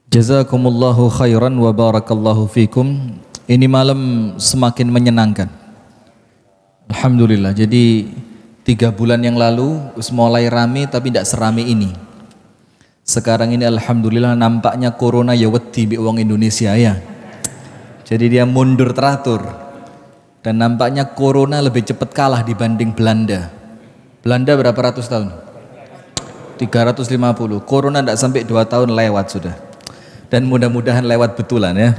Jazakumullahu khairan wa barakallahu fikum. Ini malam semakin menyenangkan. Alhamdulillah. Jadi 3 bulan yang lalu mulai rame tapi tidak serame ini. Sekarang ini alhamdulillah nampaknya corona ya wedi bi wong Indonesia ya. Jadi dia mundur teratur. Dan nampaknya corona lebih cepat kalah dibanding Belanda. Belanda berapa ratus tahun? 350. Corona tidak sampai 2 tahun lewat sudah. Dan mudah-mudahan lewat betulan ya.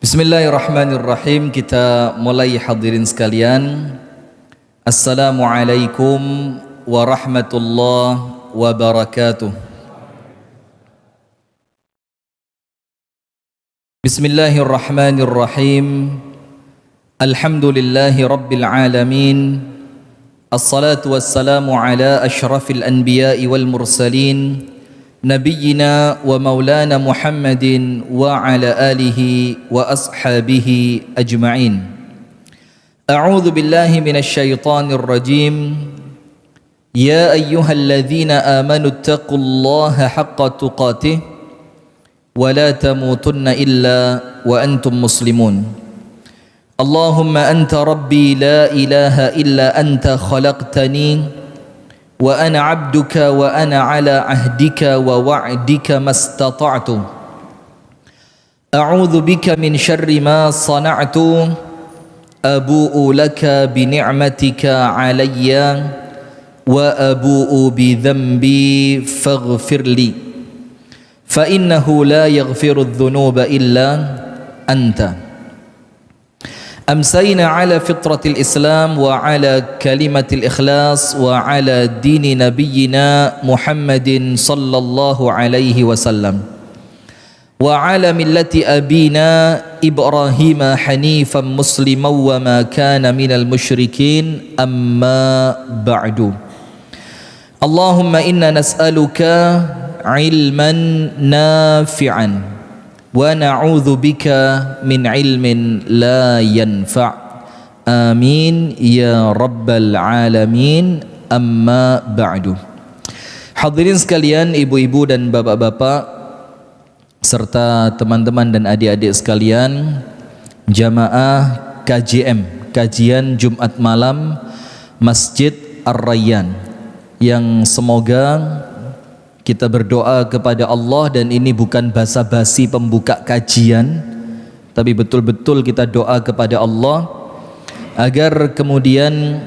Bismillahirrahmanirrahim. Kita mulai hadirin sekalian. Assalamualaikum warahmatullahi wabarakatuh. Bismillahirrahmanirrahim. Alhamdulillahi rabbil alamin. Assalatu wassalamu ala ashrafil anbiya'i wal mursalin Nabiyyina wa maulana Muhammadin wa ala alihi wa ashabihi ajma'in. A'udzu billahi minasy syaithanir rajim. Ya ayyuhalladzina amanu taqullaha haqqa tuqatih wa la tamutunna illa wa antum muslimun. Allahumma anta rabbi la ilaha illa anta khalaqtani wa ana abduka wa ana ala ahdika wa wa'dika mastata'tu a'udzu bika min syarri ma sana'tu abu'u laka bi ni'matika alayya wa abu'u bi dhanbi faghfir li fa innahu la yaghfiru adh-dhunuba illa anta. أمسينا على فطرة الإسلام وعلى كلمة الإخلاص وعلى دين نبينا محمد صلى الله عليه وسلم وعلى ملة أبينا إبراهيم حنيفا مسلما وما كان من المشركين أما بعد اللهم إنا نسألك علما نافعا wa na'udzu bika min ilmin la yanfa'. Amin ya rabbal alamin. Amma ba'du. Hadirin sekalian, ibu-ibu dan bapak-bapak serta teman-teman dan adik-adik sekalian, jamaah KJM, kajian Jumat malam Masjid Ar-Rayyan, yang semoga kita berdoa kepada Allah, dan ini bukan basa-basi pembuka kajian, tapi betul-betul kita doa kepada Allah agar kemudian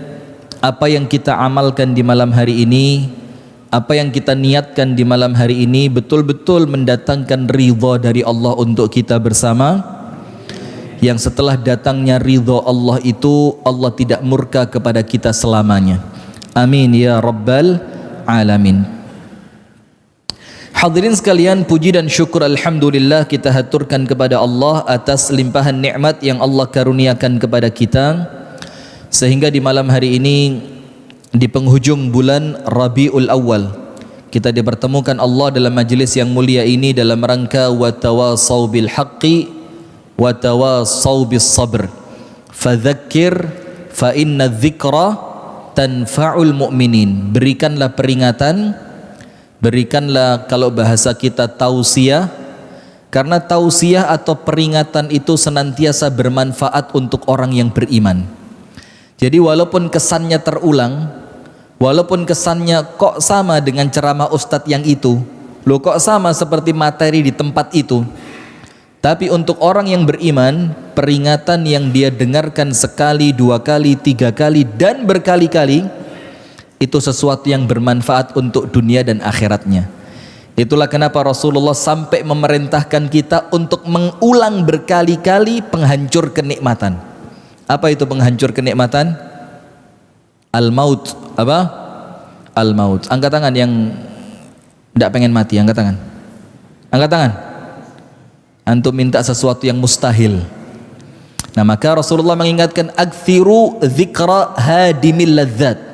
apa yang kita amalkan di malam hari ini, apa yang kita niatkan di malam hari ini betul-betul mendatangkan ridha dari Allah untuk kita bersama, yang setelah datangnya ridha Allah itu Allah tidak murka kepada kita selamanya. Amin ya rabbal alamin. Hadirin sekalian, puji dan syukur alhamdulillah kita haturkan kepada Allah atas limpahan nikmat yang Allah karuniakan kepada kita, sehingga di malam hari ini di penghujung bulan Rabiul Awal kita dipertemukan Allah dalam majlis yang mulia ini dalam rangka wa tawassaw bil haqqi wa tawassaw bis sabr fadzakir fa inna dzikra tanfa'ul mu'minin. Berikanlah peringatan, berikanlah kalau bahasa kita tausiah, karena tausiah atau peringatan itu senantiasa bermanfaat untuk orang yang beriman. Jadi walaupun kesannya terulang, walaupun kesannya kok sama dengan ceramah ustadz yang itu, loh kok sama seperti materi di tempat itu, tapi untuk orang yang beriman, peringatan yang dia dengarkan sekali, 2 kali, 3 kali dan berkali-kali itu sesuatu yang bermanfaat untuk dunia dan akhiratnya. Itulah kenapa Rasulullah sampai memerintahkan kita untuk mengulang berkali-kali penghancur kenikmatan. Apa itu penghancur kenikmatan? Al-maut. Apa? Al-maut. Angkat tangan yang tidak pengen mati, angkat tangan. Angkat tangan. Antum minta sesuatu yang mustahil. Nah, maka Rasulullah mengingatkan aktsiru dzikra hadimil ladzat.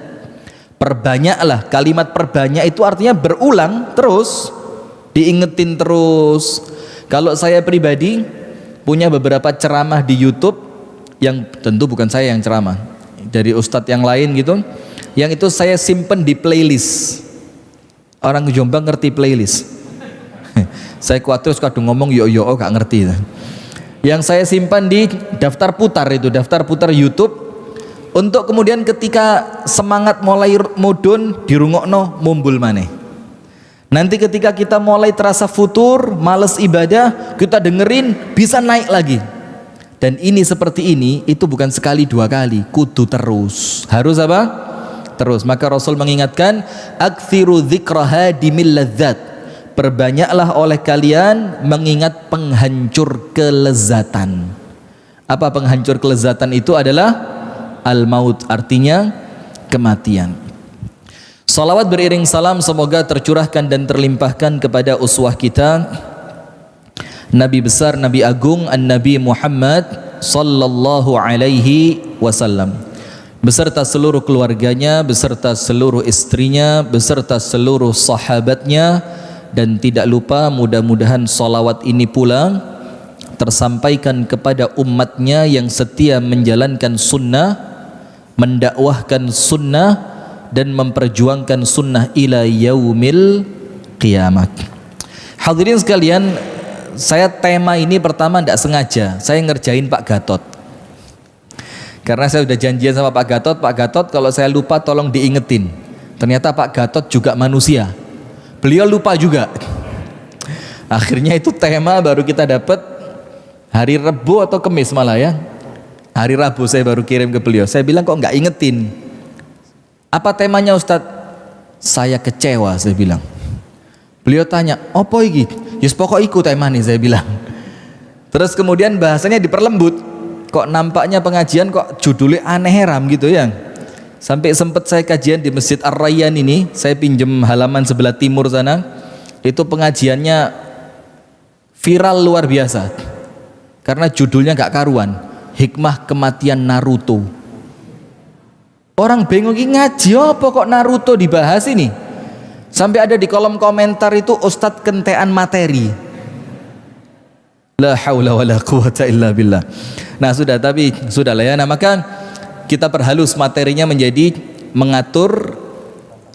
Perbanyaklah, kalimat perbanyak itu artinya berulang terus, diingetin terus. Kalau saya pribadi punya beberapa ceramah di YouTube, yang tentu bukan saya yang ceramah, dari ustadz yang lain gitu, yang itu saya simpen di playlist. Orang Jombang ngerti playlist. Saya khawatir kadang ngomong yo gak ngerti. Yang saya simpan di daftar putar itu, daftar putar YouTube, untuk kemudian ketika semangat mulai mudun dirungokno mumbul maneh. Nanti ketika kita mulai terasa futur, males ibadah, kita dengerin bisa naik lagi. Dan ini seperti ini itu bukan sekali dua kali, kudu terus. Harus apa? Terus. Maka Rasul mengingatkan, aktsiru dzikra hadimil ladzat. Perbanyaklah oleh kalian mengingat penghancur kelezatan. Apa penghancur kelezatan itu? Adalah al-maut, artinya kematian. Salawat beriring salam semoga tercurahkan dan terlimpahkan kepada uswah kita, Nabi besar, Nabi agung, An-Nabi Muhammad sallallahu alaihi wasallam, beserta seluruh keluarganya, beserta seluruh istrinya, beserta seluruh sahabatnya. Dan tidak lupa mudah-mudahan salawat ini pula tersampaikan kepada umatnya yang setia menjalankan sunnah, mendakwahkan sunnah, dan memperjuangkan sunnah ila yaumil kiamat. Hadirin sekalian, saya tema ini pertama tidak sengaja, saya ngerjain Pak Gatot. Karena saya sudah janjian sama Pak Gatot kalau saya lupa tolong diingetin. Ternyata Pak Gatot juga manusia. Beliau lupa juga. Akhirnya itu tema baru kita dapat hari Rabu atau Kamis malah ya. Hari Rabu saya baru kirim ke beliau. Saya bilang kok nggak ingetin. Apa temanya Ustadz? Saya kecewa, saya bilang. Beliau tanya, opo iki? Yus pokok iku tema nih, saya bilang. Terus kemudian bahasanya diperlembut. Kok nampaknya pengajian kok judulnya aneh heram gitu ya. Sampai sempat saya kajian di Masjid Ar-Rayyan ini, saya pinjem halaman sebelah timur sana. Itu pengajiannya viral luar biasa. Karena judulnya gak karuan, hikmah kematian Naruto. Orang bingung ini ngaji apa kok Naruto dibahas ini. Sampai ada di kolom komentar itu Ustadz kentean materi. La haula wala quwata illa billah. Nah sudahlah ya. Nah maka kita perhalus materinya menjadi mengatur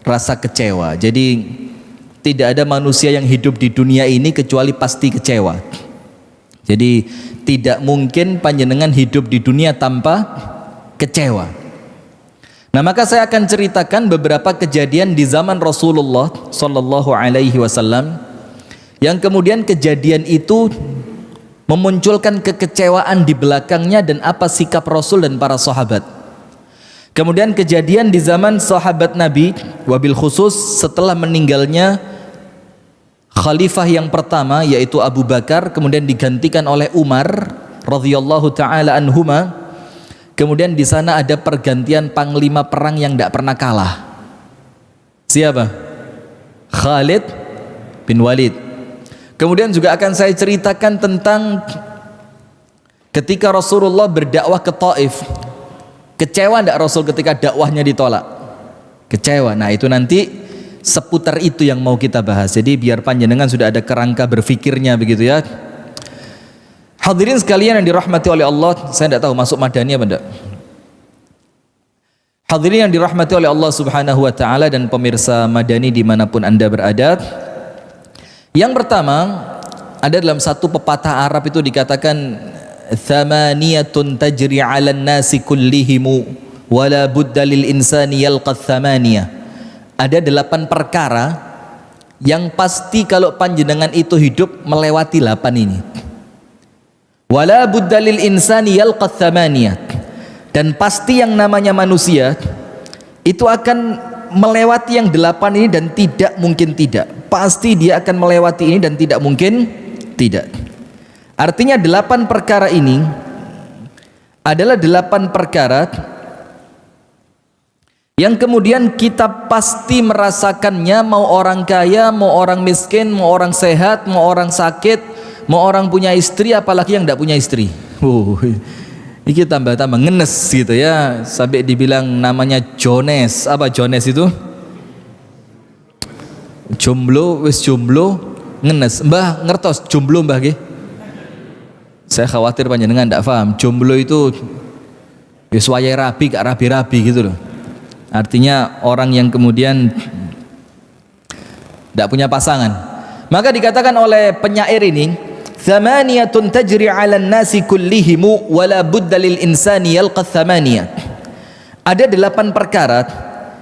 rasa kecewa. Jadi tidak ada manusia yang hidup di dunia ini kecuali pasti kecewa. Jadi tidak mungkin panjenengan hidup di dunia tanpa kecewa. Nah maka saya akan ceritakan beberapa kejadian di zaman Rasulullah sallallahu alaihi wasallam yang kemudian kejadian itu memunculkan kekecewaan di belakangnya dan apa sikap Rasul dan para sahabat. Kemudian kejadian di zaman sahabat Nabi, wabil khusus setelah meninggalnya khalifah yang pertama yaitu Abu Bakar, kemudian digantikan oleh Umar radhiyallahu taala anhuma. Kemudian di sana ada pergantian panglima perang yang tidak pernah kalah. Siapa? Khalid bin Walid. Kemudian juga akan saya ceritakan tentang ketika Rasulullah berdakwah ke Taif. Kecewa tidak Rasul ketika dakwahnya ditolak? Kecewa. Nah itu nanti seputar itu yang mau kita bahas. Jadi biar panjenengan sudah ada kerangka berfikirnya begitu ya. Hadirin sekalian yang dirahmati oleh Allah, saya tidak tahu masuk madani apa enggak. Hadirin yang dirahmati oleh Allah subhanahu wa ta'ala dan pemirsa madani dimanapun anda berada. Yang pertama ada dalam satu pepatah Arab itu dikatakan thamaniyatun tajri 'alan nasi kullihimu wala budda lil insani yalqa thamaniyah. Ada 8 perkara yang pasti kalau panjenengan itu hidup melewati 8 ini. Wala budda lil insani yalqa thamaniyah. Dan pasti yang namanya manusia itu akan melewati yang 8 ini dan tidak mungkin tidak. Pasti dia akan melewati ini dan tidak mungkin tidak. Artinya 8 perkara ini adalah 8 perkara yang kemudian kita pasti merasakannya, mau orang kaya, mau orang miskin, mau orang sehat, mau orang sakit, mau orang punya istri, apalagi yang tidak punya istri. Ini tambah-tambah ngenes gitu ya, sampai dibilang namanya Jones. Apa Jones itu? Jomblo, wis jomblo, ngenes. Mbah ngertos jomblo mbah nggih? Saya khawatir panjenengan tidak paham. Jomblo itu wis wayahe rabi gak rabi-rabi gitu loh. Artinya orang yang kemudian tidak punya pasangan. Maka dikatakan oleh penyair ini, thamaniyatun tajri 'alan nasi kullihimu wala budda lil insani yalqa thamaniyah. Ada 8 perkara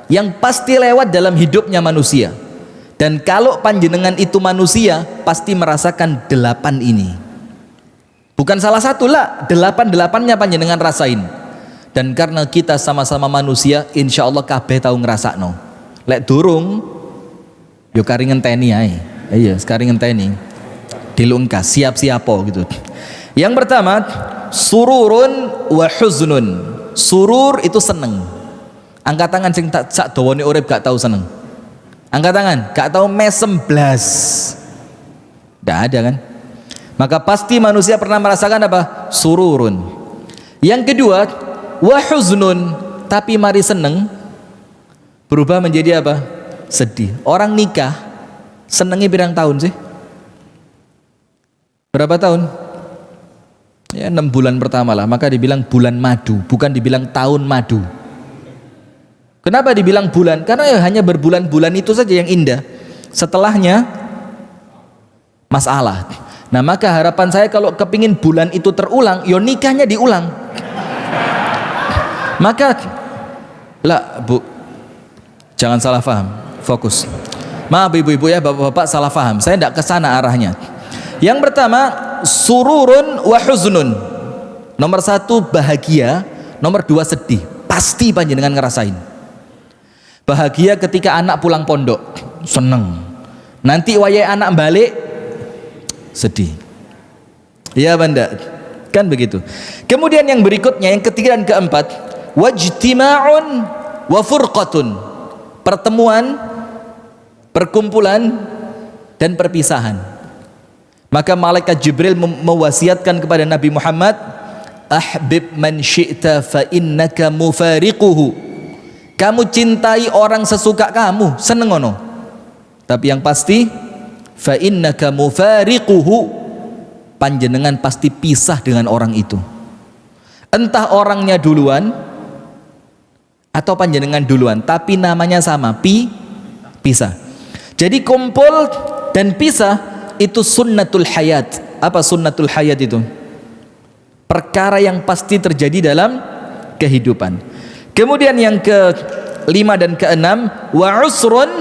yang pasti lewat dalam hidupnya manusia, dan kalau panjenengan itu manusia pasti merasakan 8 ini. Bukan salah satu lah, 8-8-nya panjenengan rasain. Dan karena kita sama-sama manusia, insya Allah kabeh tahu ngerasakno. Lek durung yo kari ngenteni ae. Iya, sekarang ngenteni. Dilungkas, siap-siapo gitu. Yang pertama, sururun wa huznun. Surur itu seneng. Angkat tangan sing tak sak dawane urip gak tahu seneng. Angkat tangan, gak tahu mesem blas. Enggak ada kan? Maka pasti manusia pernah merasakan apa? Sururun. Yang kedua, wa huznun, tapi mari seneng berubah menjadi apa? Sedih. Orang nikah senengnya berapa tahun sih? Berapa tahun? Ya 6 bulan pertama lah, maka dibilang bulan madu, bukan dibilang tahun madu. Kenapa dibilang bulan? Karena ya hanya berbulan-bulan itu saja yang indah. Setelahnya masalah. Nah, maka harapan saya kalau kepingin bulan itu terulang, yo nikahnya diulang. Maka lah Bu, jangan salah paham, fokus. Maaf ibu-ibu ya, bapak-bapak salah paham, saya tidak kesana arahnya. Yang pertama, sururun wa huznun. Nomor 1 bahagia, nomor 2 sedih. Pasti panjenengan ngerasain. Bahagia ketika anak pulang pondok, seneng. Nanti wayai anak balik, sedih. Iya benda, kan begitu. Kemudian yang berikutnya, yang ketiga dan keempat, wajtima'un wa furqatun. Pertemuan, perkumpulan, dan perpisahan. Maka malaikat Jibril mewasiatkan kepada Nabi Muhammad, ahbib man syi'ta fa innaka mufariquhu. Kamu cintai orang sesuka kamu, seneng ono. Tapi yang pasti, fa innaka mufariquhu, panjenengan pasti pisah dengan orang itu. Entah orangnya duluan atau panjenengan duluan, tapi namanya sama, pisah. Jadi kumpul dan pisah itu sunnatul hayat. Apa sunnatul hayat itu? Perkara yang pasti terjadi dalam kehidupan. Kemudian yang ke-5 dan ke-6, wa usrun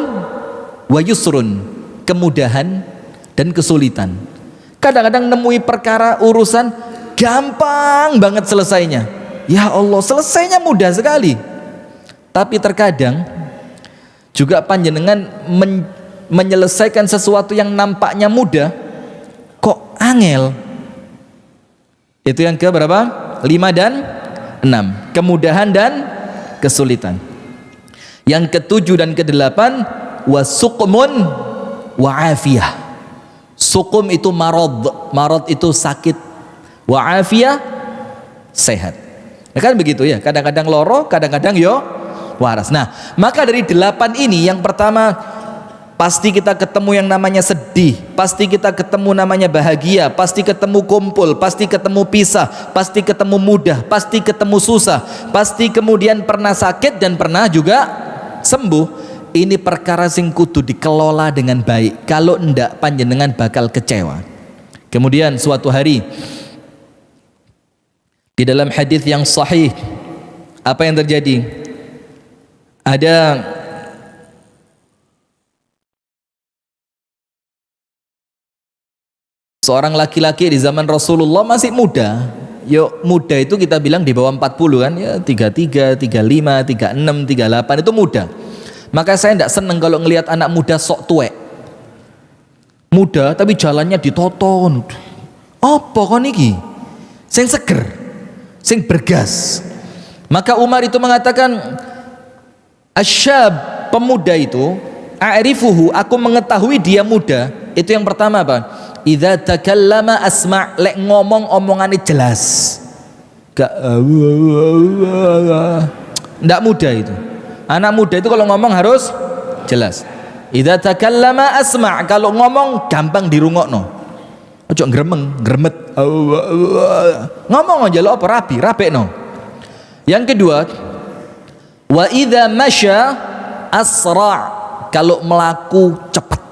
wa yusrun, kemudahan dan kesulitan. Kadang-kadang nemui perkara urusan gampang banget selesainya. Ya Allah, selesainya mudah sekali. Tapi terkadang juga panjenengan menyelesaikan sesuatu yang nampaknya mudah kok angel. Itu yang ke berapa? 5 dan 6. Kemudahan dan kesulitan. Yang ke-7 dan ke-8, wasuqmun wa afiyah. Suqum itu marad itu sakit. Wa afiyah sehat. Ya kan begitu ya, kadang-kadang loro, kadang-kadang yo waras. Nah, maka dari 8 ini, yang pertama pasti kita ketemu yang namanya sedih, pasti kita ketemu namanya bahagia, pasti ketemu kumpul, pasti ketemu pisah, pasti ketemu mudah, pasti ketemu susah, pasti kemudian pernah sakit dan pernah juga sembuh. Ini perkara sing kudu dikelola dengan baik. Kalau ndak, panjenengan bakal kecewa. Kemudian suatu hari di dalam hadis yang sahih, apa yang terjadi? Ada seorang laki-laki di zaman Rasulullah masih muda. Yo, muda itu kita bilang di bawah 40 kan, ya 33, 35, 36, 38 itu muda. Maka saya tidak senang kalau ngelihat anak muda sok tuwek. Muda tapi jalannya ditoton. Apa kon iki? Sing seger, sing bergas. Maka Umar itu mengatakan, asyab, pemuda itu, a'rifuhu, aku mengetahui dia muda. Itu yang pertama apa? Idza takallama asma', lek ngomong omongannya jelas. Gak ndak muda itu. Anak muda itu kalau ngomong harus jelas. Idza takallama asma', kalau ngomong gampang dirungokno. Ojo gremeng, gremet. Ngomong aja lo apa rapekno. Yang kedua, wa idza masya asra', kalau melaku cepat.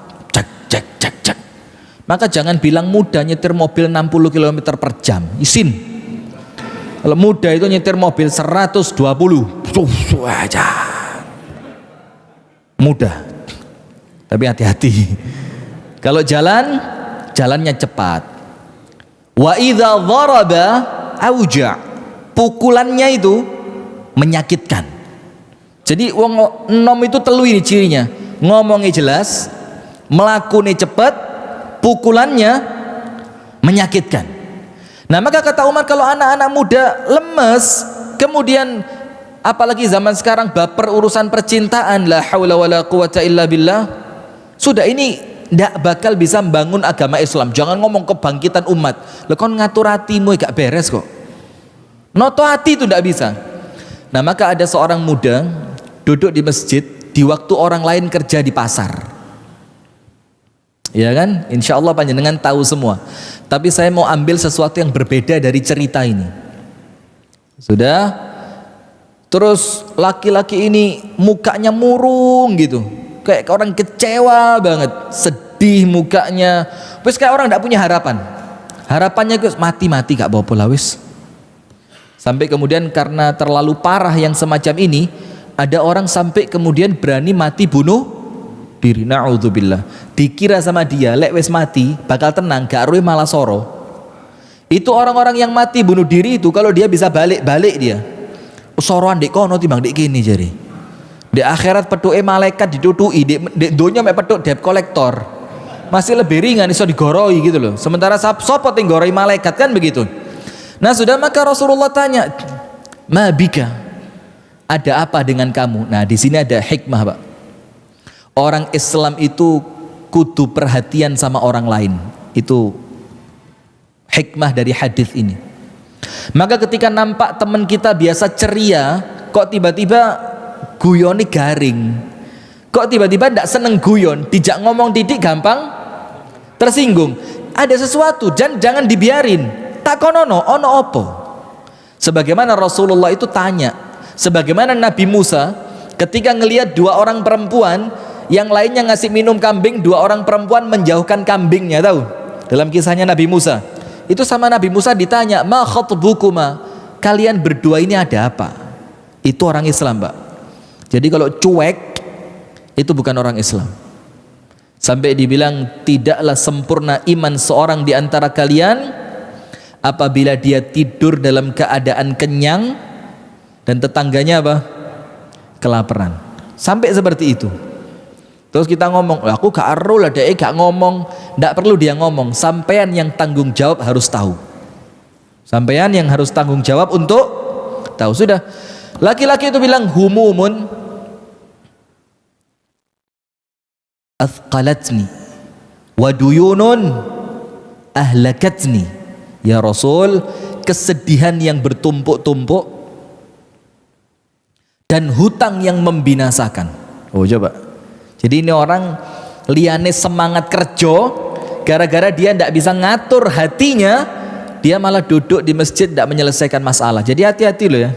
Maka jangan bilang muda nyetir mobil 60 km per jam. Isin. Kalau muda itu nyetir mobil 120. Aja. Mudah. Tapi hati-hati. Kalau jalannya cepat. Wa idza dharaba auja. Pukulannya itu menyakitkan. Jadi wong enom itu telu ini cirinya. Ngomongnya jelas, melakukannya cepat, pukulannya menyakitkan. Nah, maka kata Umar, kalau anak-anak muda lemes, kemudian apalagi zaman sekarang baper urusan percintaan, la haula wala quwata illa billah, sudah ini tidak bakal bisa membangun agama Islam. Jangan ngomong kebangkitan umat. Lah kon ngatur hatimu gak beres kok. Noto hati itu tidak bisa. Nah, maka ada seorang muda duduk di masjid di waktu orang lain kerja di pasar. Ya kan? Insya Allah panjenengan tahu semua. Tapi saya mau ambil sesuatu yang berbeda dari cerita ini. Sudah. Terus laki-laki ini mukanya murung gitu. Kayak orang kecewa banget. Sedih mukanya. Wis kayak orang tidak punya harapan. Harapannya mati-mati gak apa-apa lah wis. Sampai kemudian karena terlalu parah yang semacam ini, ada orang sampai kemudian berani mati bunuh diri. Na'udzubillah. Dikira sama dia lek wis mati bakal tenang, gak ruwe malah soro. Itu orang-orang yang mati bunuh diri itu kalau dia bisa balik dia soroan dek kono timbang dek kini jari. Di akhirat petuke malaikat ditutui, di donya mek petuk debt collector masih lebih ringan, iso digoroi gitu loh. Sementara sapa ting goroi malaikat kan begitu. Nah, sudah, maka Rasulullah tanya, "Ma bika?" Ada apa dengan kamu? Nah, di sini ada hikmah, Pak. Orang Islam itu kudu perhatian sama orang lain. Itu hikmah dari hadis ini. Maka ketika nampak teman kita biasa ceria, kok tiba-tiba guyoni garing, kok tiba-tiba tidak seneng guyon, dijak ngomong didik gampang tersinggung, ada sesuatu, jangan dibiarin. Tak konono ono opo. Sebagaimana Rasulullah itu tanya, sebagaimana Nabi Musa ketika ngelihat dua orang perempuan, yang lainnya ngasih minum kambing, dua orang perempuan menjauhkan kambingnya, tahu? Dalam kisahnya Nabi Musa. Itu sama Nabi Musa ditanya, "Ma khatbukuma?" Kalian berdua ini ada apa? Itu orang Islam, Pak. Jadi kalau cuek itu bukan orang Islam. Sampai dibilang tidaklah sempurna iman seorang di antara kalian apabila dia tidur dalam keadaan kenyang dan tetangganya apa? Kelaparan. Sampai seperti itu. Terus kita ngomong, aku gak aru lah, dia gak ngomong. Tidak perlu dia ngomong, sampean yang tanggung jawab harus tahu. Sampean yang harus tanggung jawab untuk tahu. Sudah. Laki-laki itu bilang, humumun athqalatni waduyunun ahlakatni. Ya Rasul, kesedihan yang bertumpuk-tumpuk dan hutang yang membinasakan. Oh, coba. Jadi ini orang liane semangat kerja, gara-gara dia tidak bisa ngatur hatinya, dia malah duduk di masjid tidak menyelesaikan masalah. Jadi hati-hati loh ya.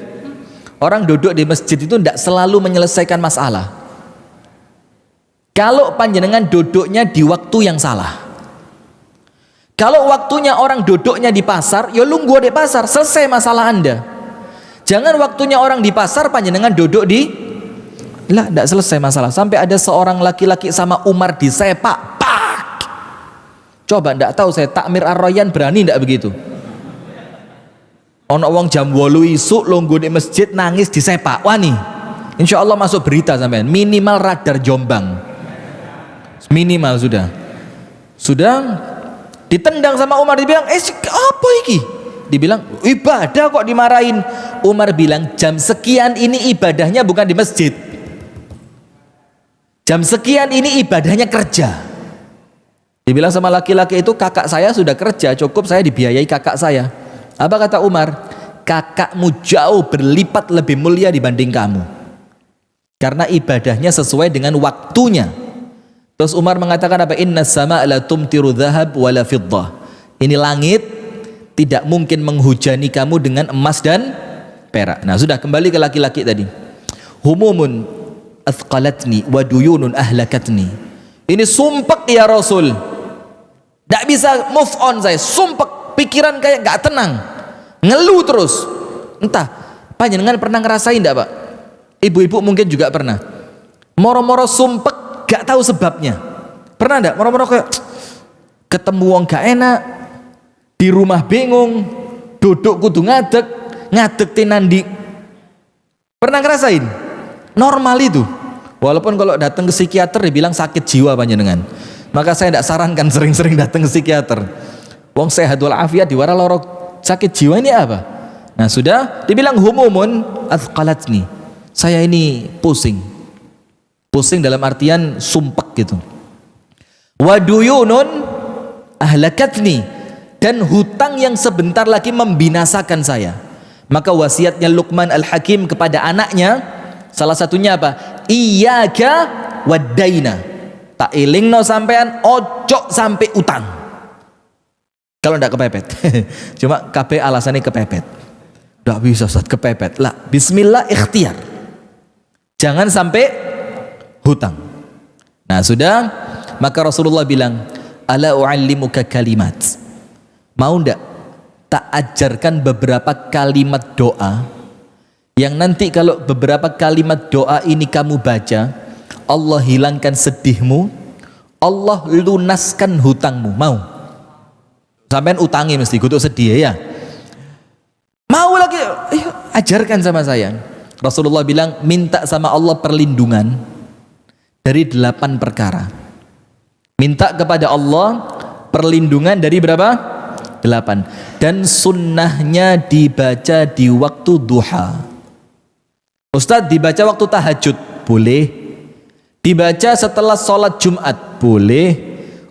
Orang duduk di masjid itu tidak selalu menyelesaikan masalah. Kalau panjenengan duduknya di waktu yang salah. Kalau waktunya orang duduknya di pasar, ya lungguh di pasar, selesai masalah Anda. Jangan waktunya orang di pasar panjenengan duduk di tidak selesai masalah. Sampai ada seorang laki-laki sama Umar disepak, pak. Coba tidak tahu saya Takmir Ar-Rayyan berani tidak begitu? Ono wong jam 8 isuk lungguh di masjid nangis disepak, wani. Insya Allah masuk berita sampean, minimal radar Jombang, minimal sudah ditendang sama Umar, dibilang apa iki? Dibilang ibadah kok dimarahin. Umar bilang jam sekian ini ibadahnya bukan di masjid. Jam sekian ini ibadahnya kerja. Dibilang sama laki-laki itu, kakak saya sudah kerja, cukup saya dibiayai kakak saya. Apa kata Umar? Kakakmu jauh berlipat lebih mulia dibanding kamu. Karena ibadahnya sesuai dengan waktunya. Terus Umar mengatakan apa? Inna sama'a la tumtiru dhahab wala fiddah. Ini langit tidak mungkin menghujani kamu dengan emas dan perak. Nah, sudah, kembali ke laki-laki tadi. Humumun athqalatni wa duyunun ahlakatni. Ini sumpek ya Rasul. Tidak bisa move on saya, sumpek, pikiran kayak gak tenang, ngeluh terus. Entah, panjenengan pernah ngerasain tidak Pak? Ibu-ibu mungkin juga pernah. Moro-moro sumpek, gak tahu sebabnya. Pernah tidak? Moro-moro kayak ketemu wong gak enak, di rumah bingung, duduk kudu ngadeg tinandi. Pernah ngerasain? Normal itu. Walaupun kalau datang ke psikiater dibilang sakit jiwa panjenengan. Maka saya tidak sarankan sering-sering datang ke psikiater. Wong sehat walafiat diwara lorok sakit jiwa ini apa? Nah sudah dibilang humumun athqalatni. Saya ini pusing. Pusing dalam artian sumpek gitu. Waduyunun ahlakatni, dan hutang yang sebentar lagi membinasakan saya. Maka wasiatnya Luqman Al-Hakim kepada anaknya salah satunya apa? Iyyaka wad-daina. Tak ilingno sampean ojo sampai utang. Kalau ndak kepepet. Cuma KB alasannya kepepet. Ndak bisa Ustaz kepepet. Lah, bismillah ikhtiar. Jangan sampai hutang. Nah, sudah, maka Rasulullah bilang, "Ala u'allimuka kalimat." Mau ndak tak ajarkan beberapa kalimat doa yang nanti kalau beberapa kalimat doa ini kamu baca, Allah hilangkan sedihmu, Allah lunaskan hutangmu. Mau? Sampean utangi mesti kudu sedih ya. Mau lagi? Ajarkan sama saya. Rasulullah bilang minta sama Allah perlindungan dari 8 perkara. Minta kepada Allah perlindungan dari berapa? 8. Dan sunnahnya dibaca di waktu duha. Ustadz, dibaca waktu tahajud boleh, dibaca setelah sholat Jumat boleh,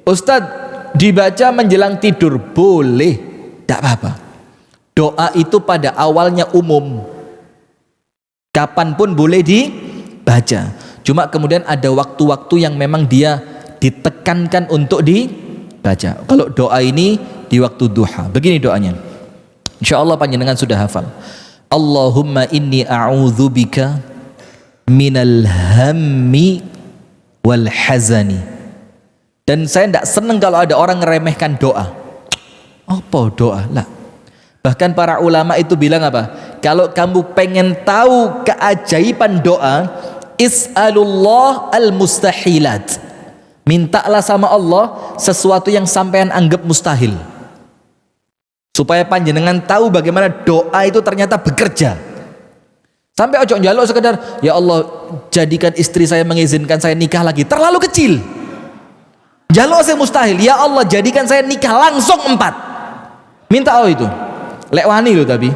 Ustadz dibaca menjelang tidur boleh, tidak apa-apa. Doa itu pada awalnya umum, kapanpun boleh dibaca. Cuma kemudian ada waktu-waktu yang memang dia ditekankan untuk dibaca. Kalau doa ini di waktu duha, begini doanya. Insya Allah panjenengan sudah hafal. Allahumma inni a'udzubika minal hammi wal hazani. Dan saya tidak senang kalau ada orang ngeremehkan doa. Apa doa? Lah. Bahkan para ulama itu bilang apa? Kalau kamu pengen tahu keajaiban doa, is'alullah al-mustahilat. Mintalah sama Allah sesuatu yang sampean anggap mustahil. Supaya panjenengan tahu bagaimana doa itu ternyata bekerja. Sampai ojo njaluk sekedar, ya Allah jadikan istri saya mengizinkan saya nikah lagi, terlalu kecil. Njaluk saya mustahil, ya Allah jadikan saya nikah langsung 4. Minta Allah itu. Lek wani loh tapi.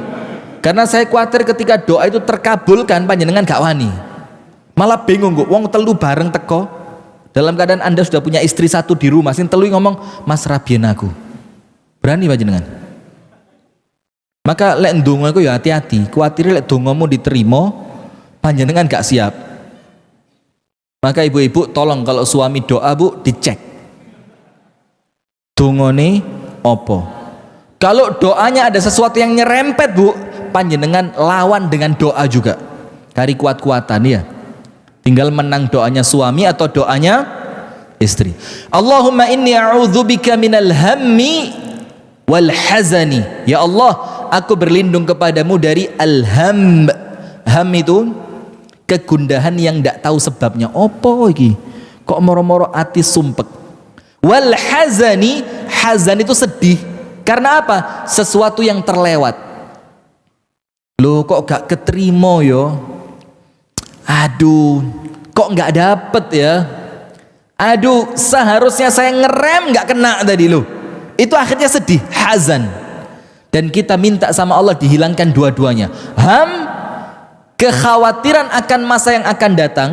Karena saya khawatir ketika doa itu terkabulkan panjenengan gak wani. Malah bingung kok, wong telu bareng teko. Dalam keadaan Anda sudah punya istri 1 di rumah, sing telu ngomong, "Mas rabien aku." Berani panjenengan? Maka lek ndonga iku ya hati-hati, kuwatir lek dongamu diterima panjenengan gak siap. Maka ibu-ibu tolong kalau suami doa Bu dicek. Dongane opo? Kalau doanya ada sesuatu yang nyerempet Bu, panjenengan lawan dengan doa juga. Cari kuat-kuatan ya. Tinggal menang doanya suami atau doanya istri. Allahumma inni a'udzubika minal hammi wal hazani. Ya Allah, aku berlindung kepadamu dari al-ham. Ham itu kegundahan yang tidak tahu sebabnya. Apa iki? Kok moro-moro ati sumpek. Wal hazani, hazan itu sedih. Karena apa? Sesuatu yang terlewat. Loh kok gak keterima yo? Aduh, kok gak dapet ya? Aduh, seharusnya saya ngerem gak kena tadi loh. Itu akhirnya sedih, hazan. Dan kita minta sama Allah dihilangkan dua-duanya. Ham, kekhawatiran akan masa yang akan datang.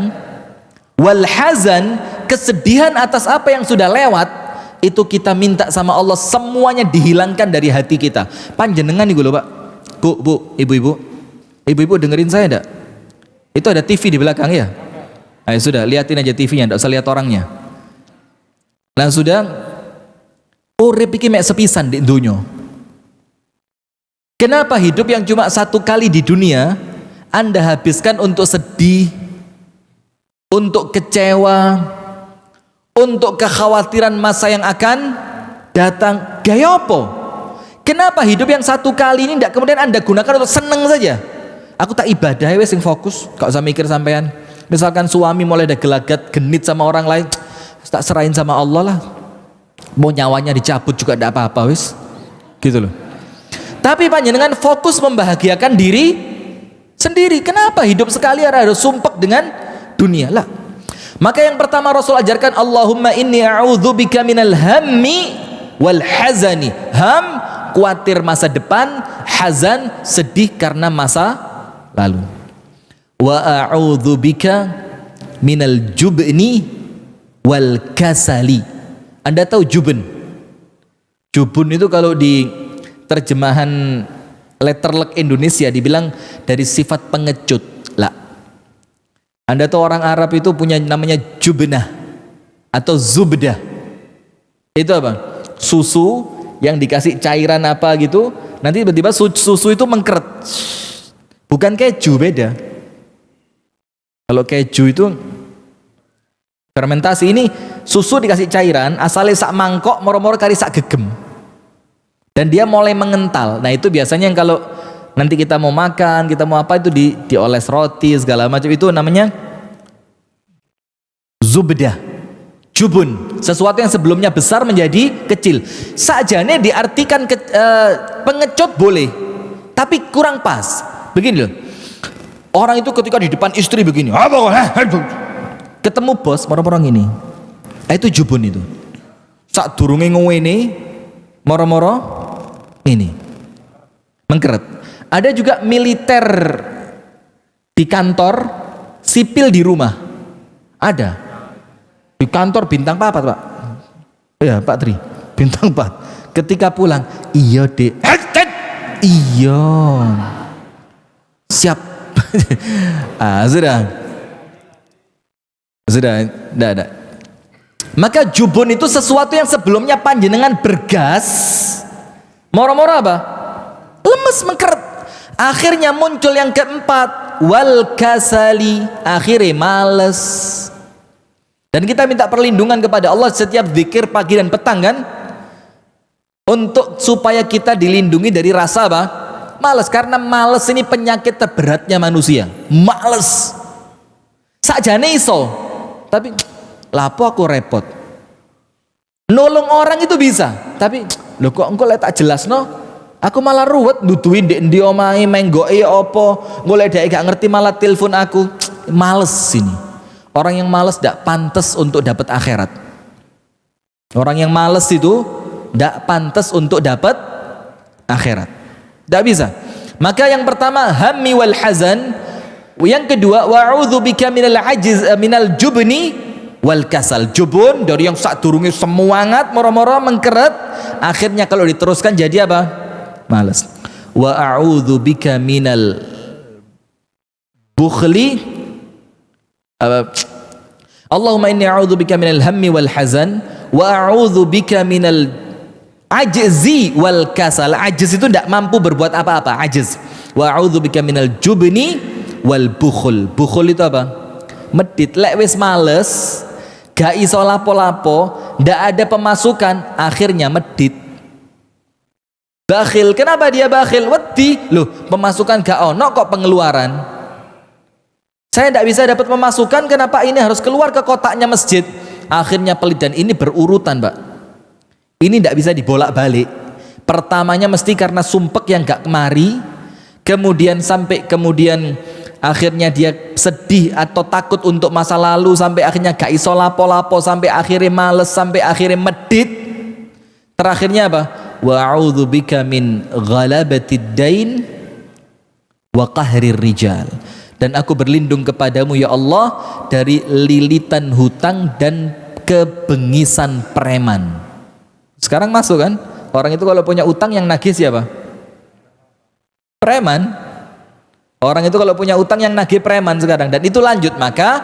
Wal hazan, kesedihan atas apa yang sudah lewat. Itu kita minta sama Allah semuanya dihilangkan dari hati kita. Panjenengan nih loh Pak. Bu, ibu-ibu. Ibu-ibu dengerin saya enggak? Itu ada TV di belakang ya? Ayo sudah, liatin aja TV-nya, enggak usah lihat orangnya. Nah sudah, urip iki mek sepisan di dunia. Kenapa hidup yang cuma 1 kali di dunia Anda habiskan untuk sedih, untuk kecewa, untuk kekhawatiran masa yang akan datang, gaya apa? Kenapa hidup yang satu kali ini tidak kemudian Anda gunakan untuk seneng saja? Aku tak ibadah wes sing fokus, kok usah mikir sampean. Misalkan suami mulai ada gelagat genit sama orang lain, tak serahin sama Allah lah. Mau nyawanya dicabut juga tidak apa-apa wes. Gitu loh. Tapi panjenengan fokus membahagiakan diri sendiri. Kenapa hidup sekali harus sumpek dengan dunia lah? Maka yang pertama Rasul ajarkan, Allahumma inni a'udzubika minal hammi wal hazani. Ham, khawatir masa depan, hazan, sedih karena masa lalu. Wa a'udzubika minal jubni wal kasali. Anda tahu jubun? Jubun itu kalau di terjemahan letterlek Indonesia dibilang dari sifat pengecut lah. Anda tahu orang Arab itu punya namanya jubnah atau zubdah. Itu apa? Susu yang dikasih cairan apa gitu, nanti tiba-tiba susu itu mengkeret. Bukan keju, beda. Kalau keju itu fermentasi, ini susu dikasih cairan, asalnya sak mangkok moro-moro kari sak gegem. Dan dia mulai mengental. Nah itu biasanya yang kalau nanti kita mau makan, kita mau apa itu dioles roti segala macam, itu namanya zubdah, jubun. Sesuatu yang sebelumnya besar menjadi kecil. Sajane diartikan pengecut boleh, tapi kurang pas. Begini loh. Orang itu ketika di depan istri begini, ketemu bos moro-moro ini. Itu jubun itu. Sak durunge ngene moro-moro ini mengkeret. Ada juga militer di kantor, sipil di rumah. Ada di kantor bintang 4 Pak. Ya Pak Tri, bintang 4. Ketika pulang, iya dek, iya siap. sudah tidak. Maka jubun itu sesuatu yang sebelumnya panjenengan bergas, moro-moro apa? Lemes, mengkeret. Akhirnya muncul yang keempat, wal kasali, akhirnya males. Dan kita minta perlindungan kepada Allah setiap zikir pagi dan petang kan, untuk supaya kita dilindungi dari rasa apa? Males. Karena males ini penyakit terberatnya manusia. Males sakjane iso, tapi lapo aku repot. Nolong orang itu bisa, tapi lho kok engko lek tak jelasno aku malah ruwet nuduhin ndek ndi omahe menggoke apa, golek dhek gak ngerti malah telepon aku. Males ini. Orang yang males tidak pantas untuk dapat akhirat. Orang yang males itu tidak pantas untuk dapat akhirat. Tidak bisa. Maka yang pertama hammi wal hazan, yang kedua wa'udzubika minal ajiz minal jubni wal kasal. Jubun dari yang sak durunge semangat moro-moro mengkeret, akhirnya kalau diteruskan jadi apa? Malas. Wa a'udzubika minal bukhli, Allahumma inni a'udzubika minal hammi wal hazan wa a'udzubika minal ajzi wal kasal. Ajiz itu tidak mampu berbuat apa-apa, ajiz. Wa a'udzubika minal jubni wal bukhul. Bukhul itu apa? Medit. Lek wis males, gak iso lapo-lapo, ndak ada pemasukan, akhirnya medit. Bakhil. Kenapa dia bakhil? Wedi. Loh, pemasukan gak ono kok pengeluaran. Saya tidak bisa dapat pemasukan, kenapa ini harus keluar ke kotaknya masjid? Akhirnya pelit. Dan ini berurutan, Pak. Ini tidak bisa dibolak-balik. Pertamanya mesti karena sumpek yang gak kemari, kemudian sampai kemudian akhirnya dia sedih atau takut untuk masa lalu, sampai akhirnya gak iso lapo-lapo, sampai akhirnya males, sampai akhirnya medit. Terakhirnya apa? Wa a'udzubika min ghalabatid dain wa qahrir rijal. Dan aku berlindung kepadamu ya Allah dari lilitan hutang dan kebengisan preman. Sekarang masuk kan? Orang itu kalau punya utang yang nagih siapa? Preman. Orang itu kalau punya utang yang nagih preman sekarang. Dan itu lanjut, maka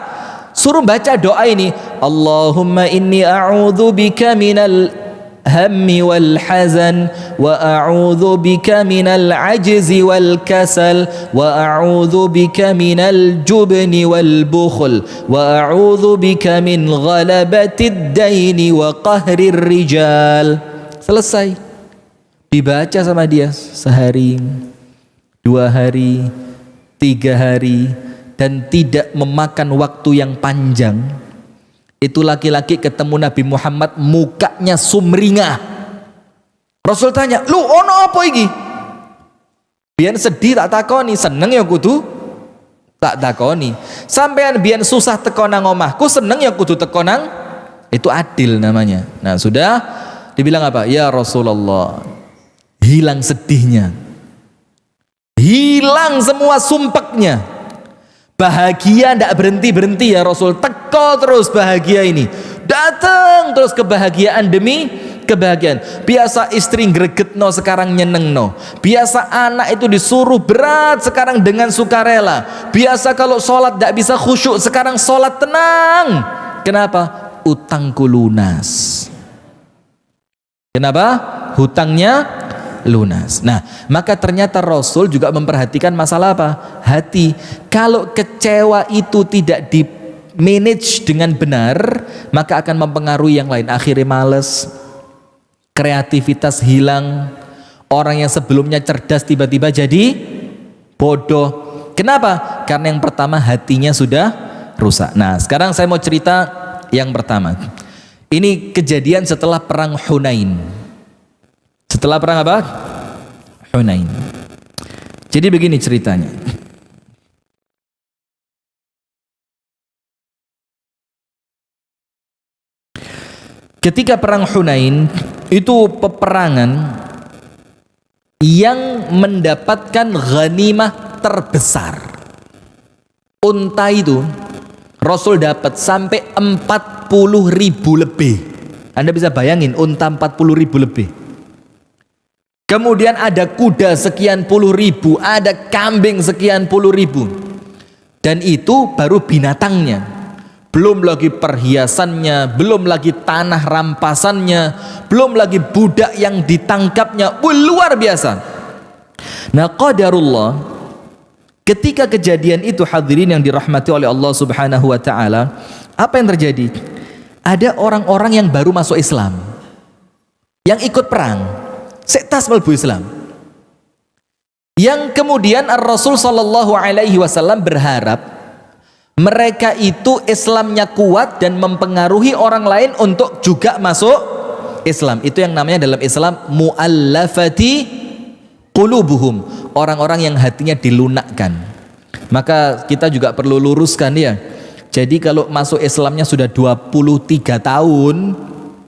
suruh baca doa ini. Allahumma inni a'udzubika minal hammi wal hazan wa a'udzu bika minal ajzi wal kasal wa a'udzu bika minal jubni wal bukhl wa a'udzu bika min ghalabatid daini wa qahrir rijal. selesai. Dibaca sama dia sehari, 2 hari, 3 hari, dan tidak memakan waktu yang panjang. Itu laki-laki ketemu Nabi Muhammad, mukanya sumringah. Rasul tanya, lu ono apa iki? Biar sedih tak takoni, seneng ya kudu tak takoni. Sampean biar susah teko nang omahku, seneng ya kudu teko nang, itu adil namanya. Nah sudah dibilang apa? Ya Rasulullah, hilang sedihnya, hilang semua sumpeknya, bahagia ndak berhenti-berhenti ya Rasul, teko terus bahagia ini, datang terus kebahagiaan demi kebahagiaan. Biasa istri gregetno, sekarang nyenengno. Biasa anak itu disuruh berat, sekarang dengan sukarela. Biasa kalau sholat ndak bisa khusyuk, sekarang sholat tenang. Kenapa? Utangku lunas. Kenapa? Hutangnya lunas. Nah, maka ternyata Rasul juga memperhatikan masalah apa? Hati. Kalau kecewa itu tidak di manage dengan benar, maka akan mempengaruhi yang lain. Akhirnya males, kreativitas hilang, orang yang sebelumnya cerdas tiba-tiba jadi bodoh. Kenapa? Karena yang pertama hatinya sudah rusak. Nah, sekarang saya mau cerita yang pertama. Ini kejadian setelah perang Hunain. Setelah perang apa? Hunain. Jadi begini ceritanya. Ketika perang Hunain, itu peperangan yang mendapatkan ghanimah terbesar. Unta itu Rasul dapat sampai 40.000 lebih. Anda bisa bayangin unta 40.000 lebih. Kemudian ada kuda sekian puluh ribu, ada kambing sekian puluh ribu. Dan itu baru binatangnya. Belum lagi perhiasannya, belum lagi tanah rampasannya, belum lagi budak yang ditangkapnya. Luar biasa. Nah, qadarullah, ketika kejadian itu hadirin yang dirahmati oleh Allah Subhanahu wa taala, apa yang terjadi? Ada orang-orang yang baru masuk Islam, yang ikut perang. Sektas melbu Islam, yang kemudian Rasul Shallallahu Alaihi Wasallam berharap mereka itu Islamnya kuat dan mempengaruhi orang lain untuk juga masuk Islam. Itu yang namanya dalam Islam mu'allafati qulubuhum, orang-orang yang hatinya dilunakkan. Maka kita juga perlu luruskan ya. Jadi kalau masuk Islamnya sudah 23 tahun,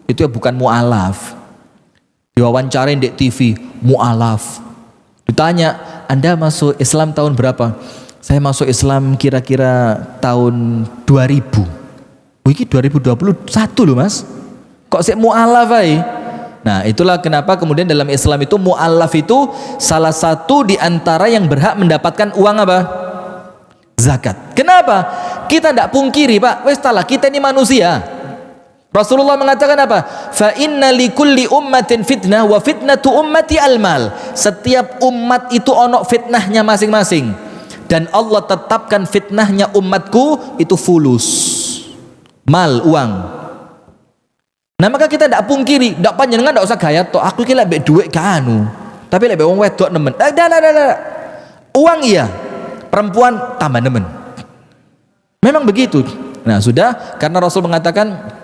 itu ya bukan mu'alaf. Diwawancarain di TV, mu'alaf. Ditanya, Anda masuk Islam tahun berapa? Saya masuk Islam kira-kira tahun 2000. Oh, ini 2021 loh mas. Kok sih mu'alaf ay? Nah itulah kenapa kemudian dalam Islam itu mu'alaf itu salah satu di antara yang berhak mendapatkan uang apa? Zakat. Kenapa? Kita tidak pungkiri pak, wes talah kita ini manusia. Rasulullah mengatakan apa? Fa inna likulli ummatin fitnah wa fitnatu ummati al-mal. Setiap umat itu ono fitnahnya masing-masing. Dan Allah tetapkan fitnahnya umatku itu fulus. Mal, uang. Nah maka kita tidak pungkiri, tidak panjenengan tidak usah gaya toh aku iki lek duit kanu. Tapi lek wong wedok nemen. Uang iya. Perempuan tambah nemen. Memang begitu. Nah sudah, karena Rasul mengatakan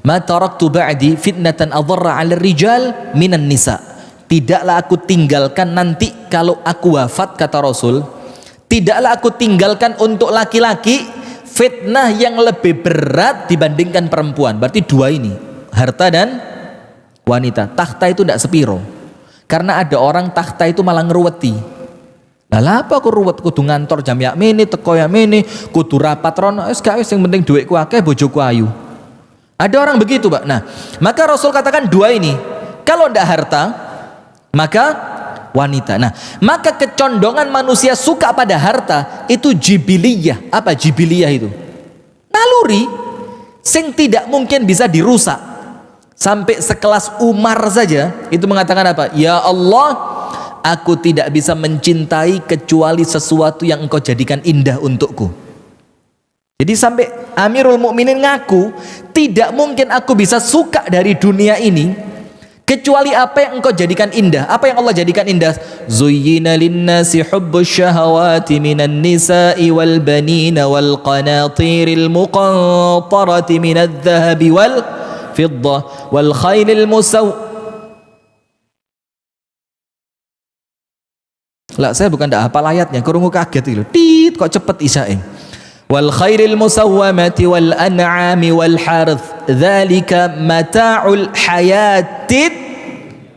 ma taraktu ba'di fitnatan adharra 'ala rijal minan nisa. Tidaklah aku tinggalkan nanti kalau aku wafat, kata Rasul, tidaklah aku tinggalkan untuk laki-laki fitnah yang lebih berat dibandingkan perempuan. Berarti dua ini, harta dan wanita. Takhta itu tidak sepiro. Karena ada orang takhta itu malah ngeruweti. Lah apa aku ruwet kudu ngantor jam yak mene teko yak mene, kudu rapat rono, wis gak wis sing penting dhuwitku akeh bojoku ayu. Ada orang begitu Pak. Nah maka Rasul katakan dua ini, kalau tidak harta maka wanita. Nah maka kecondongan manusia suka pada harta itu jibiliyah. Apa jibiliyah itu? Naluri sing tidak mungkin bisa dirusak. Sampai sekelas Umar saja itu mengatakan apa? Ya Allah, aku tidak bisa mencintai kecuali sesuatu yang engkau jadikan indah untukku. Jadi sampai Amirul Mukminin ngaku, tidak mungkin aku bisa suka dari dunia ini kecuali apa yang engkau jadikan indah. Apa yang Allah jadikan indah? Zuyyina linnasi hubbus syahawati minan nisa'i wal banina wal qanatiril muqantarati minadh dhahabi wal fiddah wal khailil Lah saya bukan ndak hafal ayatnya, kurungu kaget itu. Tit kok cepet isyae. Wal khairil musawwamati wal an'ami wal harth dzalika mata'ul hayatid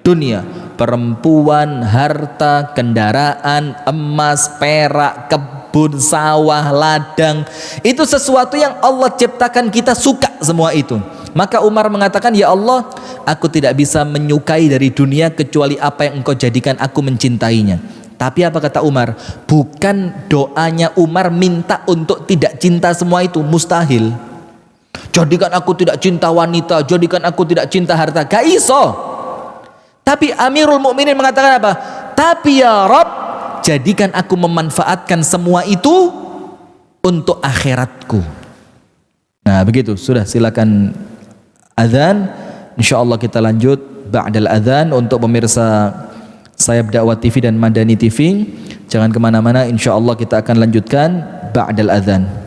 dunia. Perempuan, harta, kendaraan, emas, perak, kebun, sawah, ladang, itu sesuatu yang Allah ciptakan, kita suka semua itu. Maka Umar mengatakan, ya Allah, aku tidak bisa menyukai dari dunia kecuali apa yang engkau jadikan aku mencintainya. Tapi apa kata Umar? Bukan doanya Umar minta untuk tidak cinta semua itu, mustahil. Jadikan aku tidak cinta wanita, jadikan aku tidak cinta harta, gak iso. Tapi Amirul Mukminin mengatakan apa? Tapi ya Rabb, jadikan aku memanfaatkan semua itu untuk akhiratku. Nah begitu, sudah silakan azan. Insyaallah kita lanjut ba'dal azan. Untuk pemirsa Sayap Dakwah TV dan Madani TV, jangan kemana-mana, insya Allah kita akan lanjutkan ba'dal adhan.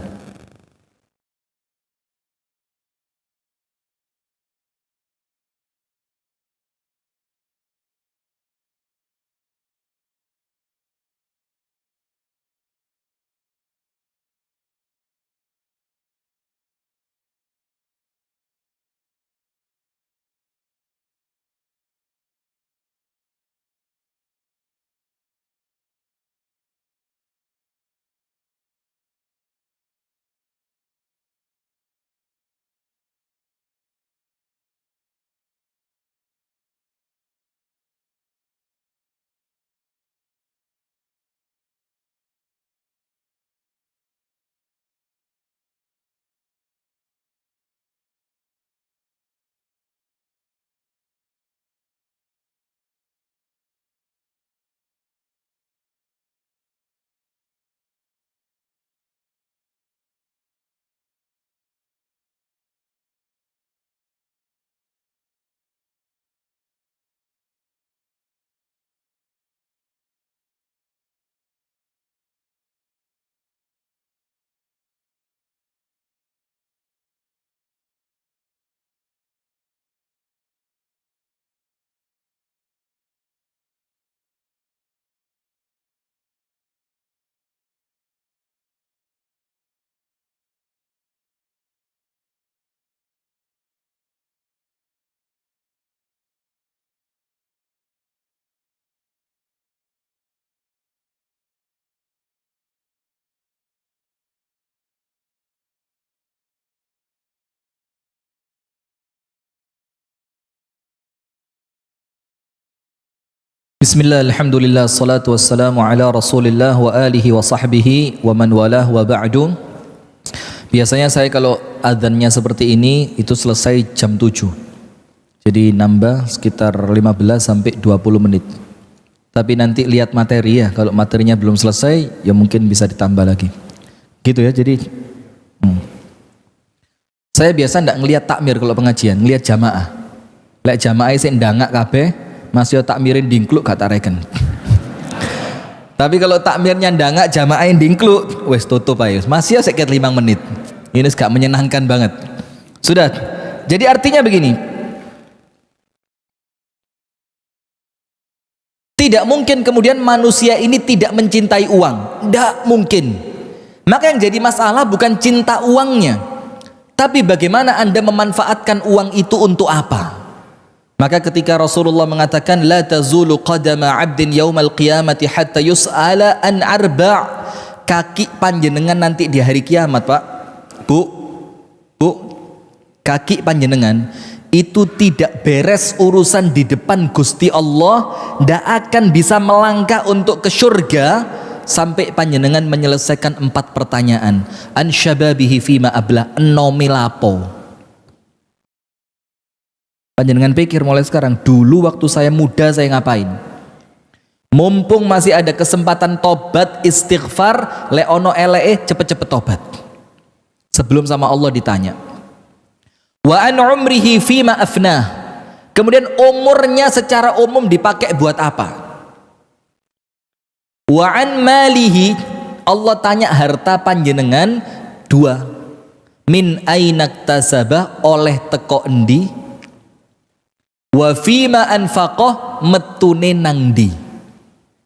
Bismillah, alhamdulillah, salatu wassalamu ala rasulillah wa alihi wa sahbihi wa man walah wa ba'du. Biasanya saya kalau adzannya seperti ini itu selesai jam 7. Jadi nambah sekitar 15 sampai 20 menit. Tapi nanti lihat materi ya, kalau materinya belum selesai ya mungkin bisa ditambah lagi. Gitu ya, jadi saya biasa ndak ngelihat takmir kalau pengajian, ngelihat jamaah. Lek jamaah sik ndangak kabeh, Mas yo takmirin dingkluk gak tak reken. Tapi kalau takmirnya ndangak jamaah dingkluk, wes tutup aja. Masih sekitar 5 menit. Ini gak menyenangkan banget. Sudah. Jadi artinya begini. Tidak mungkin kemudian manusia ini tidak mencintai uang. Tidak mungkin. Maka yang jadi masalah bukan cinta uangnya, tapi bagaimana Anda memanfaatkan uang itu untuk apa. Maka ketika Rasulullah mengatakan la tazulu qadama 'abdin yaumal qiyamati hatta yus'ala an arba', kaki panjenengan nanti di hari kiamat, Pak. Bu, kaki panjenengan itu tidak beres urusan di depan Gusti Allah, ndak akan bisa melangkah untuk ke surga sampai panjenengan menyelesaikan 4 pertanyaan. An syababihi fima abla, enomi lapo. Panjenengan pikir mulai sekarang, dulu waktu saya muda saya ngapain? Mumpung masih ada kesempatan tobat, istighfar, leono elee, cepet-cepet tobat. Sebelum sama Allah ditanya. Wa an umrihi fima afnah. Kemudian umurnya secara umum dipakai buat apa? Wa an malihi, Allah tanya harta panjenengan dua. Min ainaktasabah, oleh teko endi? Wa fima anfaqah, metune nangdi.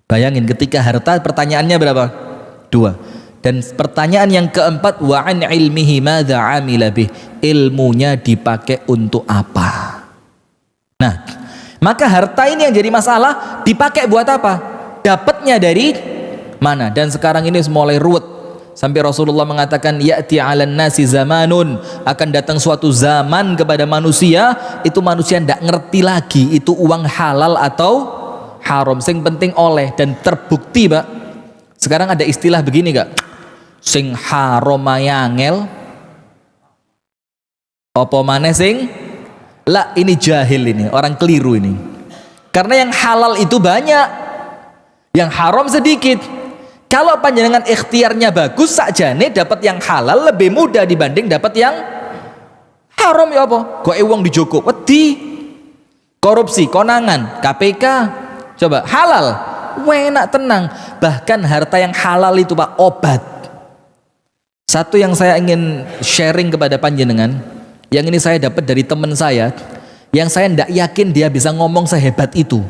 Bayangin ketika harta pertanyaannya berapa? Dua. Dan pertanyaan yang keempat, wa an ilmihi madza amila bih, ilmunya dipakai untuk apa? Nah, maka harta ini yang jadi masalah, dipakai buat apa? Dapatnya dari mana? Dan sekarang ini mulai ruwet sampai Rasulullah mengatakan ya'ti 'alan nasi zamanun, akan datang suatu zaman kepada manusia, itu manusia ndak ngerti lagi itu uang halal atau haram, sing penting oleh. Dan terbukti, Pak, sekarang ada istilah begini, Kak, sing haram mayangel apa maneh sing lah. Ini jahil, ini orang keliru ini, karena yang halal itu banyak, yang haram sedikit. Kalau panjenengan ikhtiarnya bagus sakjane dapat yang halal lebih mudah dibanding dapat yang haram. Ya apa? Kok wong dijogo wedi korupsi konangan KPK, coba halal enak tenang. Bahkan harta yang halal itu, Pak, obat. Satu yang saya ingin sharing kepada panjenengan, yang ini saya dapat dari teman saya, yang saya tidak yakin dia bisa ngomong sehebat itu.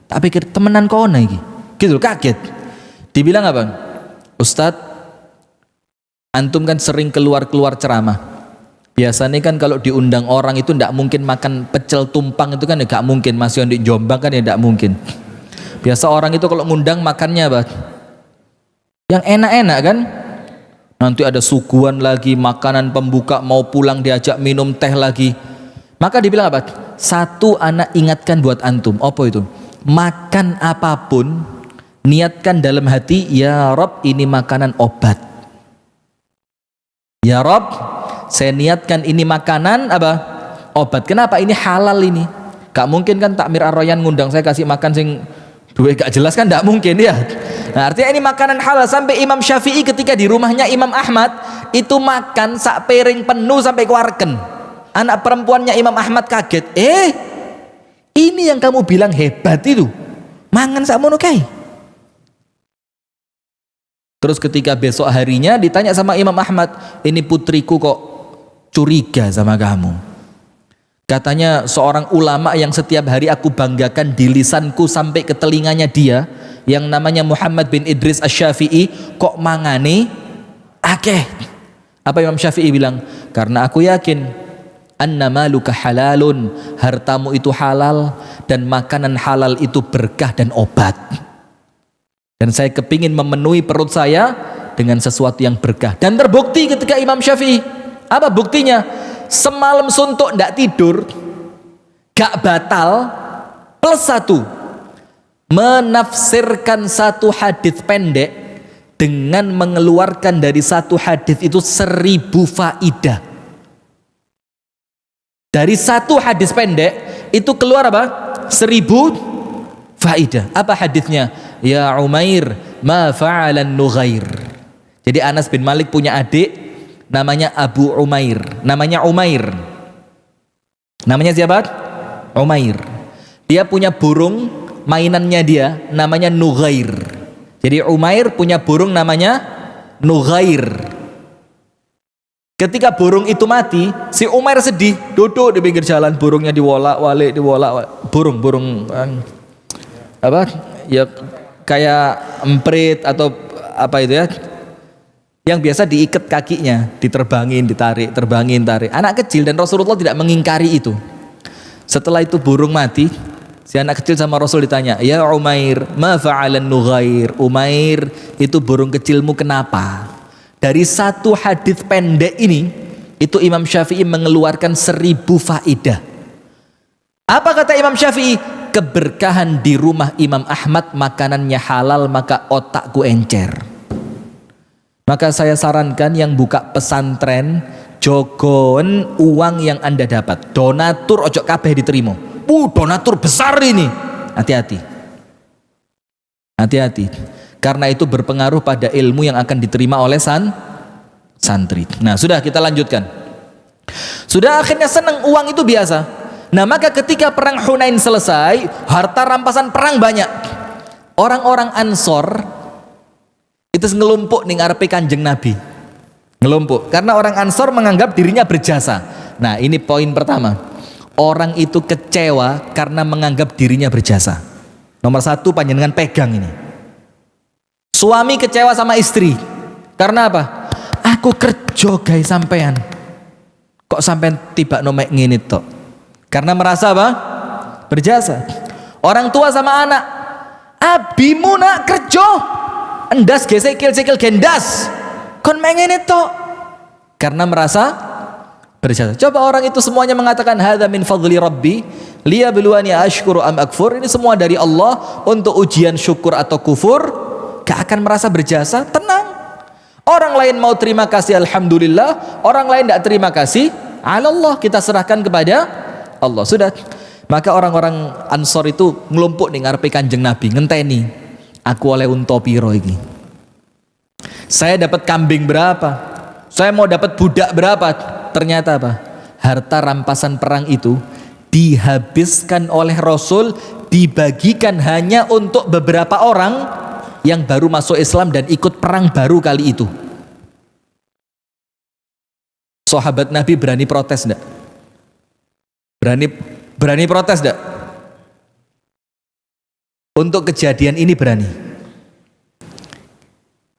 Tak pikir temenan kono iki, gitu, kaget. Dibilang apa? Ustadz, antum kan sering keluar ceramah. Biasanya kan kalau diundang orang itu tidak mungkin makan pecel tumpang, itu kan tidak mungkin. Masih di Jombang kan ya tidak mungkin. Biasa orang itu kalau ngundang makannya apa? Yang enak-enak kan? Nanti ada suguhan lagi, makanan pembuka, mau pulang diajak minum teh lagi. Maka dibilang apa? Satu anak ingatkan buat antum, apa itu? Makan apapun, niatkan dalam hati, ya Rob, ini makanan obat. Ya Rob, saya niatkan ini makanan apa? Obat. Kenapa? Ini halal ini. Gak mungkin kan Takmir Ar-Royan ngundang saya kasih makan sing duwe gak jelas kan, gak mungkin ya. Nah, artinya ini makanan halal. Sampai Imam Syafi'i ketika di rumahnya Imam Ahmad itu makan sak piring penuh sampai keluarkan. Anak perempuannya Imam Ahmad kaget. Ini yang kamu bilang hebat itu, mangan sak mono kae. Terus ketika besok harinya ditanya sama Imam Ahmad, ini putriku kok curiga sama kamu. Katanya seorang ulama yang setiap hari aku banggakan di lisanku sampai ke telinganya dia, yang namanya Muhammad bin Idris Asy-Syafi'i, kok mangane akeh. Apa Imam Syafi'i bilang? Karena aku yakin anna maluka halalun, hartamu itu halal, dan makanan halal itu berkah dan obat. Dan saya kepingin memenuhi perut saya dengan sesuatu yang berkah. Dan terbukti ketika Imam Syafi'i, apa buktinya? Semalam suntuk ndak tidur, gak batal, plus satu, menafsirkan satu hadis pendek dengan mengeluarkan dari satu hadis itu 1000 faidah. Dari satu hadis pendek itu keluar apa? 1000 faidah. Apa hadisnya? Ya Umair, ma fa'alan Nughair. Jadi Anas bin Malik punya adik namanya Abu Umair, namanya Umair. Namanya siapa? Umair. Dia punya burung mainannya dia, namanya Nughair. Jadi Umair punya burung namanya Nughair. Ketika burung itu mati, si Umair sedih, duduk di pinggir jalan, burungnya diwolak-walik. Burung apa? Ya kayak emprit atau apa itu ya? Yang biasa diikat kakinya, diterbangin, ditarik, terbangin, tarik. Anak kecil, dan Rasulullah tidak mengingkari itu. Setelah itu burung mati, si anak kecil sama Rasul ditanya, ya Umair, ma fa'alan Nughair. Umair, itu burung kecilmu kenapa? Dari satu hadis pendek ini, itu Imam Syafi'i mengeluarkan 1000 faidah. Apa kata Imam Syafi'i? Keberkahan di rumah Imam Ahmad, makanannya halal, maka otakku encer. Maka saya sarankan yang buka pesantren, jogon uang yang Anda dapat. Donatur ojo kabeh diterima. Donatur besar ini. Hati-hati. Hati-hati. Karena itu berpengaruh pada ilmu yang akan diterima oleh santri. Nah, sudah kita lanjutkan. Sudah akhirnya senang, uang itu biasa. Nah maka ketika perang Hunain selesai, harta rampasan perang banyak. Orang-orang Ansor itu ngelumpuk ning ngarepe Kanjeng Nabi. Ngelumpuk karena orang Ansor menganggap dirinya berjasa. Nah ini poin pertama. Orang itu kecewa karena menganggap dirinya berjasa. Nomor satu panjenengan pegang ini. Suami kecewa sama istri. Karena apa? Aku kerja guys sampean. Kok sampean tiba nomek ngene tok? Karena merasa apa? Berjasa. Orang tua sama anak. Abimu nak kerja. Endas gesekil-sekil gendas. Kon mengene tok. Karena merasa berjasa. Coba orang itu semuanya mengatakan hadza min fadli rabbi liyabluwani ashkuru am akfur. Ini semua dari Allah untuk ujian syukur atau kufur. Gak akan merasa berjasa, tenang. Orang lain mau terima kasih alhamdulillah, orang lain tidak terima kasih Allah, kita serahkan kepada Allah. Sudah. Maka orang-orang Ansor itu ngelumpuk ning ngarepe Kanjeng Nabi, ngenteni. Aku oleh unta piro iki? Saya dapat kambing berapa? Saya mau dapat budak berapa? Ternyata apa? Harta rampasan perang itu dihabiskan oleh Rasul, dibagikan hanya untuk beberapa orang yang baru masuk Islam dan ikut perang baru kali itu. Sahabat Nabi berani protes enggak? Berani protes enggak? Untuk kejadian ini berani.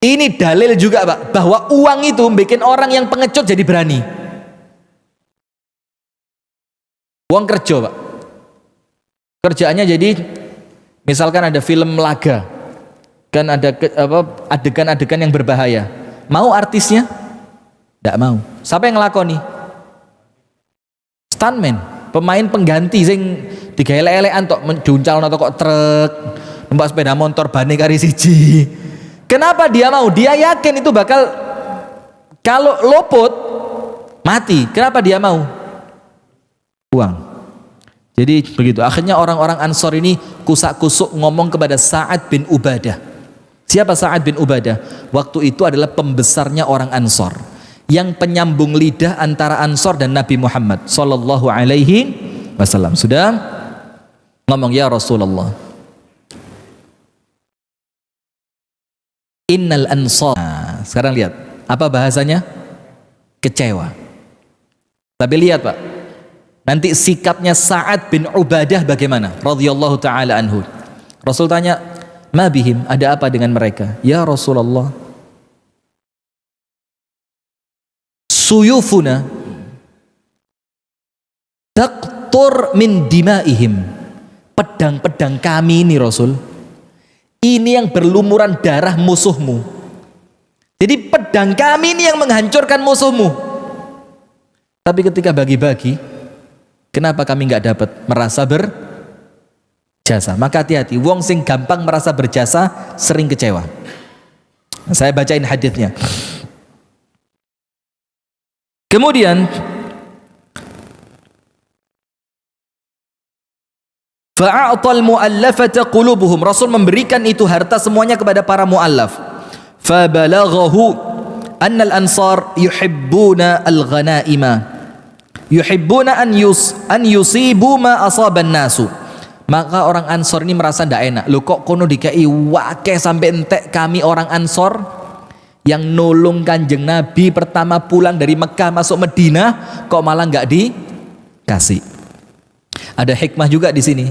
Ini dalil juga Pak, bahwa uang itu bikin orang yang pengecut jadi berani. Uang kerja Pak. Kerjaannya jadi misalkan ada film laga. Kan ada adegan-adegan yang berbahaya. Mau artisnya? Tidak mau. Siapa yang ngelakoni? Stuntman, pemain pengganti sing digawe-elekan tok menjuncal atau kok truk, numpak sepeda motor bane kari siji. Kenapa dia mau? Dia yakin itu bakal kalau luput mati. Kenapa dia mau? Uang. Jadi begitu. Akhirnya orang-orang Ansor ini kusak-kusuk ngomong kepada Sa'ad bin Ubadah. Siapa Sa'ad bin Ubadah? Waktu itu adalah pembesarnya orang Ansor, yang penyambung lidah antara Ansor dan Nabi Muhammad sallallahu alaihi wasallam. Sudah ngomong, ya Rasulullah, innal ansar. Sekarang lihat apa bahasanya? Kecewa. Tapi lihat Pak, nanti sikapnya Sa'ad bin Ubadah bagaimana? Radhiyallahu taala anhu. Rasul tanya, ma bihim, ada apa dengan mereka? Ya Rasulullah, suyufuna taqtur min dimaihim. Pedang-pedang kami ini Rasul, ini yang berlumuran darah musuhmu. Jadi pedang kami ini yang menghancurkan musuhmu. Tapi ketika bagi-bagi, kenapa kami nggak dapat? Merasa berjasa. Maka hati-hati, wong sing gampang merasa berjasa sering kecewa. Saya bacain hadisnya. Kemudian fa'atal mu'allafata qulubuhum. Rasul memberikan itu harta semuanya kepada para mu'allaf. Fabalaghahu anna al-ansar yuhibbuna al-ghanaima, yuhibbuna an yusibu ma asaban nasu. Maka orang Ansor ini merasa tidak enak. Loh kok kono dikai wake sampai entek kami orang Ansor yang nolong Kanjeng Nabi pertama pulang dari Mekah masuk Madinah, kok malah nggak dikasih. Ada hikmah juga di sini.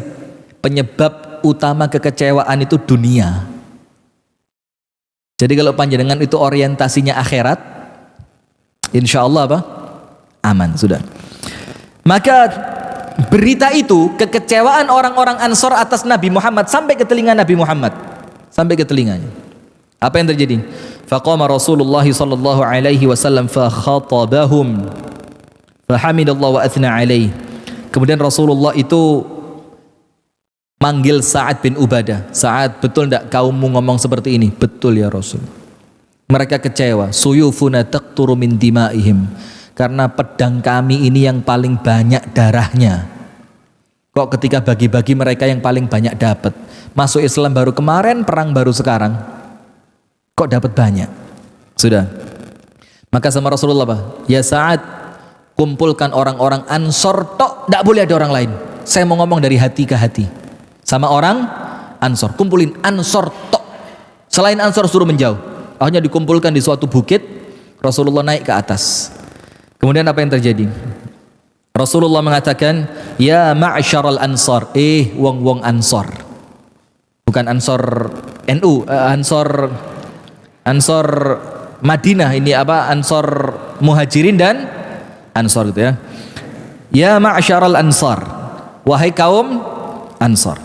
Penyebab utama kekecewaan itu dunia. Jadi kalau panjenengan itu orientasinya akhirat, insya Allah apa? Aman, sudah. Maka berita itu, kekecewaan orang-orang Ansor atas Nabi Muhammad sampai ke telinga Nabi Muhammad, sampai ke telinganya. Apa yang terjadi? Faqama Rasulullah sallallahu alaihi wasallam fa khatabahum fa hamidallahu wa athna alaihi. Kemudian Rasulullah itu manggil Sa'ad bin Ubadah. Sa'ad, betul tidak kaummu ngomong seperti ini? Betul ya Rasul. Mereka kecewa. Suyufuna taqturu min dimaihim. Karena pedang kami ini yang paling banyak darahnya. Kok ketika bagi-bagi mereka yang paling banyak dapat? Masuk Islam baru kemarin, perang baru sekarang. Kok dapat banyak? Sudah. Maka sama Rasulullah apa? Ya Sa'ad, kumpulkan orang-orang Ansor tok, tidak boleh ada orang lain. Saya mau ngomong dari hati ke hati sama orang Ansor, kumpulin Ansor tok, selain Ansor suruh menjauh. Akhirnya dikumpulkan di suatu bukit, Rasulullah naik ke atas. Kemudian apa yang terjadi? Rasulullah mengatakan, ya ma'syaral Ansor, wong-wong Ansor, bukan Ansor NU, Ansor Madinah, ini apa, Ansor Muhajirin dan Ansor gitu ya. Ya ma'syaral Ansar, wahai kaum Ansar,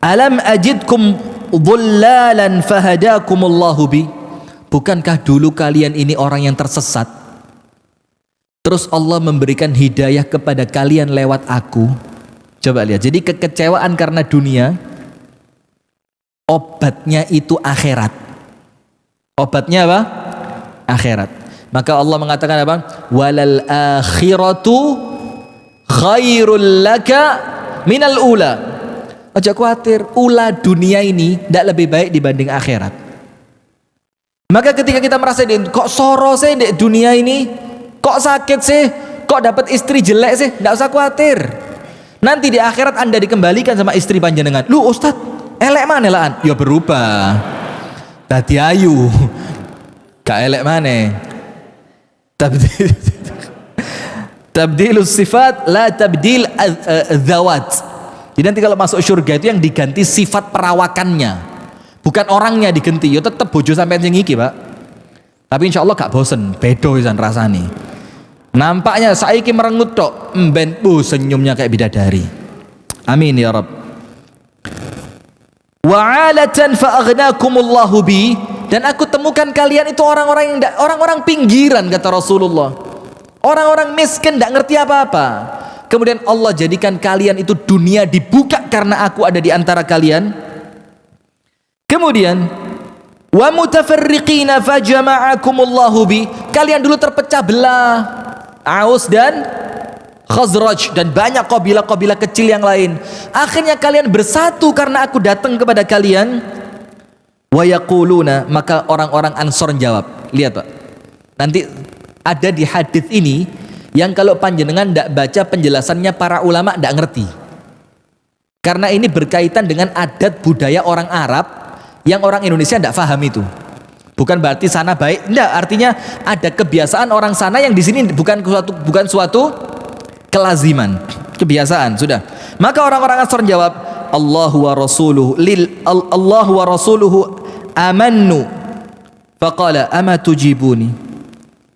alam ajidkum dhullalan fahadakumullahu bi, bukankah dulu kalian ini orang yang tersesat, terus Allah memberikan hidayah kepada kalian lewat aku? Coba lihat, jadi kekecewaan karena dunia, obatnya itu akhirat. Obatnya apa? Akhirat. Maka Allah mengatakan apa? Walal akhiratu khairul laka minal ula. Aja khawatir, ula dunia ini tidak lebih baik dibanding akhirat. Maka ketika kita merasa kok soro sih di dunia ini, kok sakit sih, kok dapat istri jelek sih, tidak usah khawatir. Nanti di akhirat Anda dikembalikan sama istri panjenengan. Lu Ustaz, elek mana laan? Ya berubah. Tadi ayu. Gak elek mana? Tabdilus sifat la tabdil dzawat. Jadi nanti kalau masuk surga itu yang diganti sifat perawakannya, bukan orangnya diganti. Ya tetep bojo sampean sing iki, Pak. Tapi insyaallah gak bosen, bedo pisan rasane. Nampaknya saiki merengut tok, mben senyumnya kayak bidadari. Amin ya Rabb. Wa'alatan fa'aghnakumullahu bi, dan aku temukan kalian itu orang-orang pinggiran, kata Rasulullah, orang-orang miskin, tidak ngerti apa-apa. Kemudian Allah jadikan kalian itu dunia dibuka karena aku ada di antara kalian. Kemudian wa mutafarriqina fajama'akumullahu bi, kalian dulu terpecah belah, Aus dan Khazraj dan banyak kabilah-kabilah kecil yang lain. Akhirnya kalian bersatu karena aku datang kepada kalian. Wa yaquluna, maka orang-orang Ansor jawab. Lihat Pak, nanti ada di hadis ini yang kalau panjenengan tidak baca penjelasannya para ulama tidak ngerti, karena ini berkaitan dengan adat budaya orang Arab yang orang Indonesia tidak paham itu. Bukan berarti sana baik, tidak, artinya ada kebiasaan orang sana yang di sini bukan suatu kelaziman, kebiasaan sudah. Maka orang-orang Ansor jawab, Allahu wa rasuluhu amannu. Faqala ama tujibuni?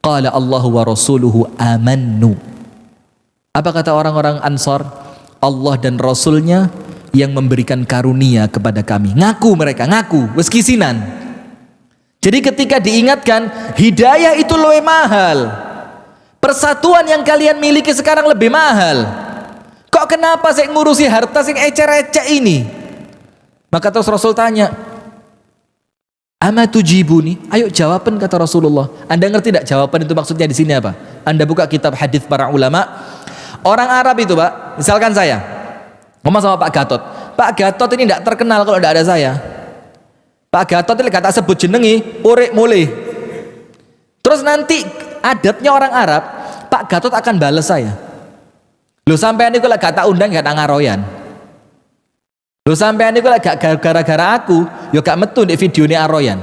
Qala Allahu wa rasuluhu amannu. Apa kata orang-orang Ansor? Allah dan Rasulnya yang memberikan karunia kepada kami. Ngaku mereka, ngaku, wis kisinan. Jadi ketika diingatkan hidayah itu lebih mahal, persatuan yang kalian miliki sekarang lebih mahal, kok kenapa saya ngurusi harta sing ecek-ecek ini? Maka terus Rasul tanya, ama tujibuni? Ayo jawaban, kata Rasulullah. Anda ngerti tidak jawaban itu maksudnya di sini apa? Anda buka kitab hadis para ulama. Orang Arab itu Pak, misalkan saya ngomong sama Pak Gatot, Pak Gatot ini tidak terkenal kalau tidak ada saya. Pak Gatot ini kata sebut jenengi urip mulai. Terus nanti adatnya orang Arab, Pak Gatot akan balas saya. Lu sampean niku lek gak tak undang gak tak ngaroyan. Lu sampean niku lek gak gara-gara aku, yo gak metu di videone aroyan.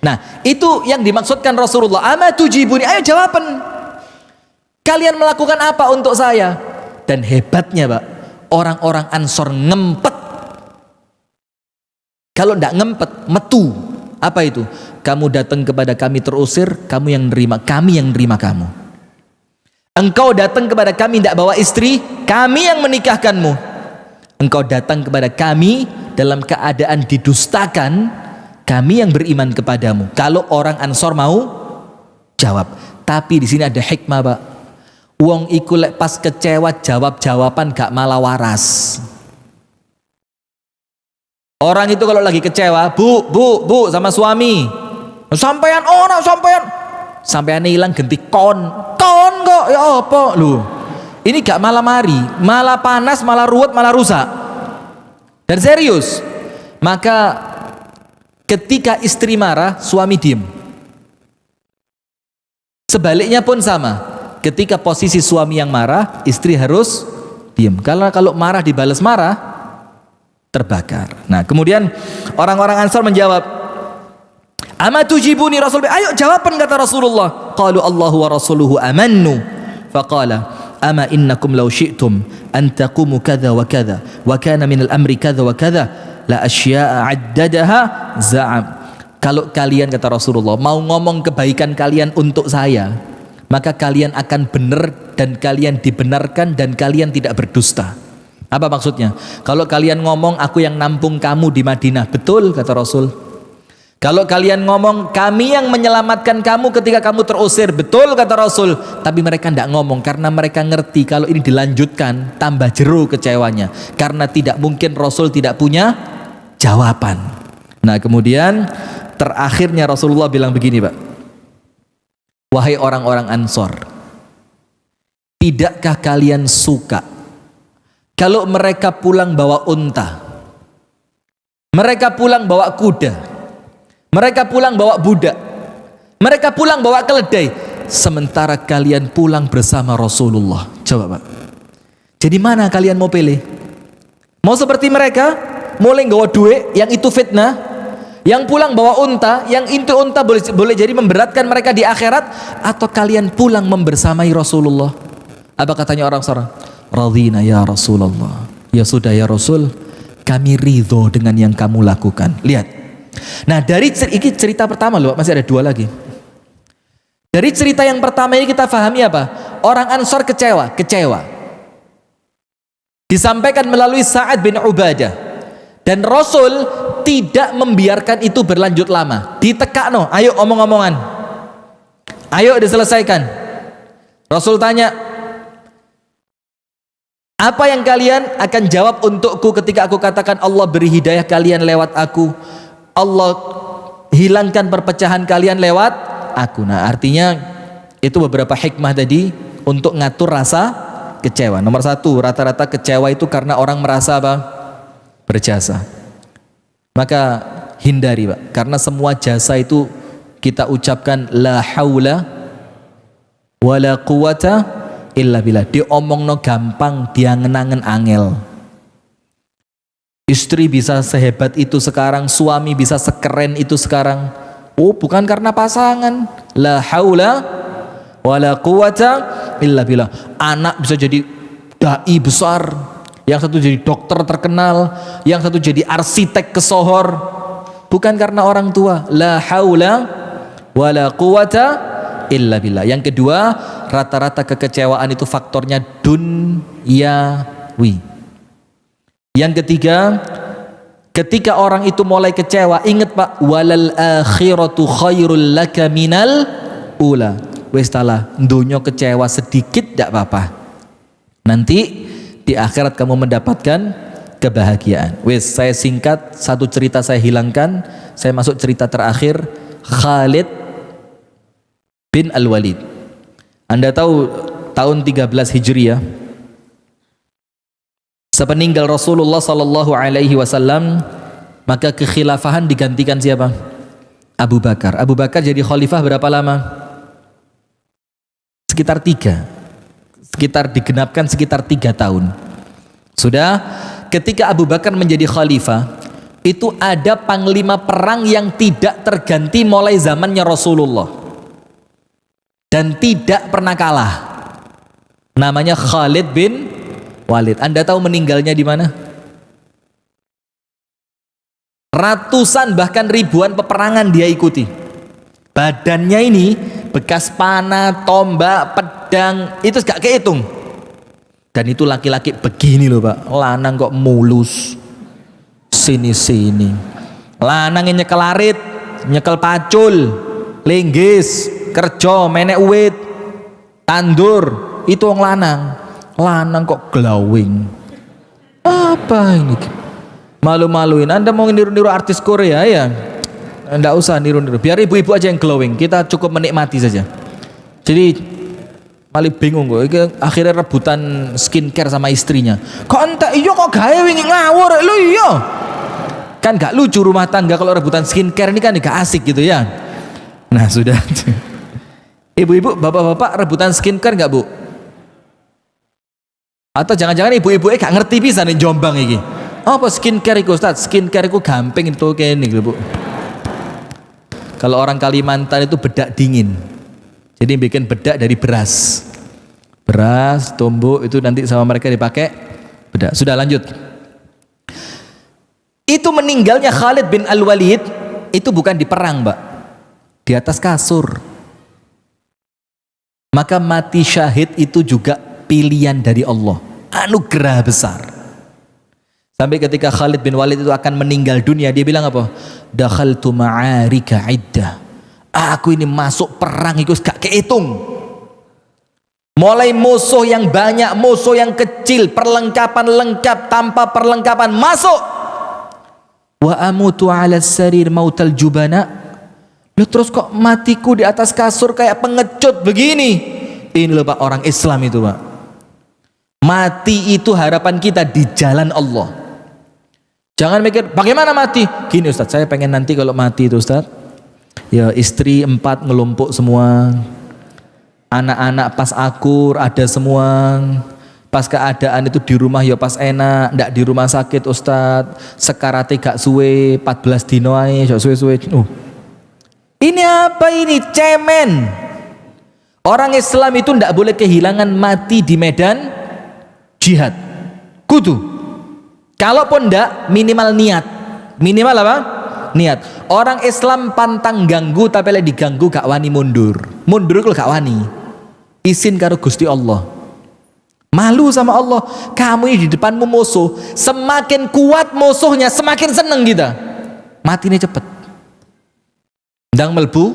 Nah, itu yang dimaksudkan Rasulullah. Ama tujibuni? Ayo jawaban. Kalian melakukan apa untuk saya? Dan hebatnya, Pak, orang-orang Ansor ngempet. Kalau tidak ngempet, metu. Apa itu? Kamu datang kepada kami terusir, kamu yang nerima, kami yang nerima kamu. Engkau datang kepada kami tidak bawa istri, kami yang menikahkanmu. Engkau datang kepada kami dalam keadaan didustakan, kami yang beriman kepadamu. Kalau orang Ansor mau jawab. Tapi di sini ada hikmah, Pak. Wong iku lek pas kecewa jawab-jawaban gak malah waras. Orang itu kalau lagi kecewa, bu sama suami, sampean sampean hilang ganti kon kok, ya apa lu? Ini gak malah mari, malah panas, malah ruwet, malah rusak. Dan serius. Maka ketika istri marah, suami diem. Sebaliknya pun sama. ketika posisi suami yang marah, istri harus diam. Kalau marah dibalas marah, terbakar. Nah, kemudian orang-orang Ansar menjawab, "Ama tujibuni Rasul?" Ayo jawaban, kata Rasulullah. Qalu Allahu wa rasuluhu amannu. Faqala, "Ama innakum law syi'tum an taqumu kadza wa kadza wa kana min al-amri kadza wa kadza la asya'a 'addadaha za'am." Kalau kalian, kata Rasulullah, mau ngomong kebaikan kalian untuk saya, maka kalian akan benar dan kalian dibenarkan dan kalian tidak berdusta. Apa maksudnya? Kalau kalian ngomong aku yang nampung kamu di Madinah, betul kata Rasul. Kalau kalian ngomong kami yang menyelamatkan kamu ketika kamu terusir, betul kata Rasul. Tapi mereka tidak ngomong karena mereka ngerti kalau ini dilanjutkan tambah jeru kecewanya, karena tidak mungkin Rasul tidak punya jawaban. Nah, kemudian terakhirnya Rasulullah bilang begini, Pak. Wahai orang-orang Ansor, tidakkah kalian suka kalau mereka pulang bawa unta, mereka pulang bawa kuda, mereka pulang bawa budak, mereka pulang bawa keledai, sementara kalian pulang bersama Rasulullah? Coba, Pak. Jadi mana kalian mau pilih? Mau seperti mereka, mulai bawa duit, yang itu fitnah, yang pulang bawa unta, yang itu unta boleh jadi memberatkan mereka di akhirat, atau kalian pulang membersamai Rasulullah? Apa katanya orang Ansar? Radhina ya Rasulullah. Ya sudah ya Rasul, kami ridho dengan yang kamu lakukan. Lihat. Nah, dari ini cerita pertama loh, masih ada dua lagi. Dari cerita yang pertama ini kita pahami apa? Orang Ansar kecewa. Disampaikan melalui Sa'ad bin Ubadah, dan Rasul tidak membiarkan itu berlanjut lama. Ditekakno, ayo omong-omongan, ayo diselesaikan. Rasul tanya, apa yang kalian akan jawab untukku ketika aku katakan Allah beri hidayah kalian lewat aku, Allah hilangkan perpecahan kalian lewat aku? Nah, artinya itu beberapa hikmah tadi untuk ngatur rasa kecewa. Nomor satu, rata-rata kecewa itu karena orang merasa apa? Berjasa. Maka hindari, Pak, karena semua jasa itu kita ucapkan la haula wala quwata illa billah. Diomongno gampang, dia ngenangen angel. Istri bisa sehebat itu sekarang, suami bisa sekeren itu sekarang. Oh, bukan karena pasangan. La haula wala quwata illa billah. Anak bisa jadi dai besar, yang satu jadi dokter terkenal, yang satu jadi arsitek kesohor, bukan karena orang tua. La haula wala quwata illa billah. Yang kedua, rata-rata kekecewaan itu faktornya dunyawi. Yang ketiga, ketika orang itu mulai kecewa, ingat Pak, walal akhiratu khairul laka minal ula. Wes talah, dunia kecewa sedikit tidak apa-apa, nanti di akhirat kamu mendapatkan kebahagiaan. Wes, saya singkat, satu cerita saya hilangkan, saya masuk cerita terakhir. Khalid bin Al-Walid. Anda tahu tahun 13 Hijriah, sepeninggal Rasulullah sallallahu alaihi wasallam, maka kekhilafahan digantikan siapa? Abu Bakar. Abu Bakar jadi khalifah berapa lama? Sekitar 3. Digenapkan sekitar 3 tahun. Sudah, ketika Abu Bakar menjadi khalifah, itu ada panglima perang yang tidak terganti mulai zamannya Rasulullah dan tidak pernah kalah. Namanya Khalid bin Walid. Anda tahu meninggalnya di mana? Ratusan bahkan ribuan peperangan dia ikuti. Badannya ini bekas panah, tombak, pedang, itu gak kehitung. Dan itu laki-laki begini loh, Pak. Lanang kok mulus. Sini-sini. Lanang yang nyekel arit, nyekel pacul, linggis, kerja, menek uwit, tandur, itu wong lanang. Lanang kok glowing. Apa ini? Malu-maluin. Anda mau niru-niru artis Korea ya? Enggak usah niru-niru, biar ibu-ibu aja yang glowing, kita cukup menikmati saja. Jadi paling bingung kok, akhirnya rebutan skincare sama istrinya. Kok entek iya kok gawe wingi ngawur lu iya. Kan gak lucu rumah tangga kalau rebutan skincare ini, kan gak asik gitu ya. Nah sudah. Ibu-ibu, bapak-bapak rebutan skincare nggak bu? Atau jangan-jangan ibu-ibu gak ngerti bisa nih Jombang ini? Apa skincare itu Ustaz? Skincare itu gampang itu kayak ini bu. Kalau orang Kalimantan itu bedak dingin. Jadi bikin bedak dari beras. Beras, tumbuk itu nanti sama mereka dipakai bedak. Sudah lanjut. Itu meninggalnya Khalid bin Al-Walid itu bukan di perang, Mbak. Di atas kasur. Maka mati syahid itu juga pilihan dari Allah. Anugerah besar. Sampai ketika Khalid bin Walid itu akan meninggal dunia, dia bilang apa? Dakhaltu ma'arika iddah. Aku ini masuk perang itu gak kehitung. Mulai musuh yang banyak, musuh yang kecil, perlengkapan lengkap, tanpa perlengkapan, masuk. Wa amutu ala sarir mautal jubana. Loh terus kok matiku di atas kasur kayak pengecut begini? Ini loh Pak, orang Islam itu Pak. Mati itu harapan kita di jalan Allah. Jangan mikir bagaimana mati. Gini Ustaz, saya pengen nanti kalau mati itu Ustaz, ya istri 4 ngelumpuk semua, anak-anak pas akur ada semua, pas keadaan itu di rumah ya pas enak, ndak di rumah sakit Ustaz, sekarate gak suwe 14 dino ae sok suwe-suwe. Ini apa ini? Cemen. Orang Islam itu ndak boleh kehilangan mati di medan jihad. Kudu. Kalaupun ndak, minimal niat. Minimal apa? Niat. Orang Islam pantang ganggu tapi lek diganggu gak wani mundur. Mundur kalau gak wani. Izin karo Gusti Allah. Malu sama Allah. Kamu ini di depanmu musuh. Semakin kuat musuhnya, semakin seneng kita. Mati ini cepet. Ndang melbu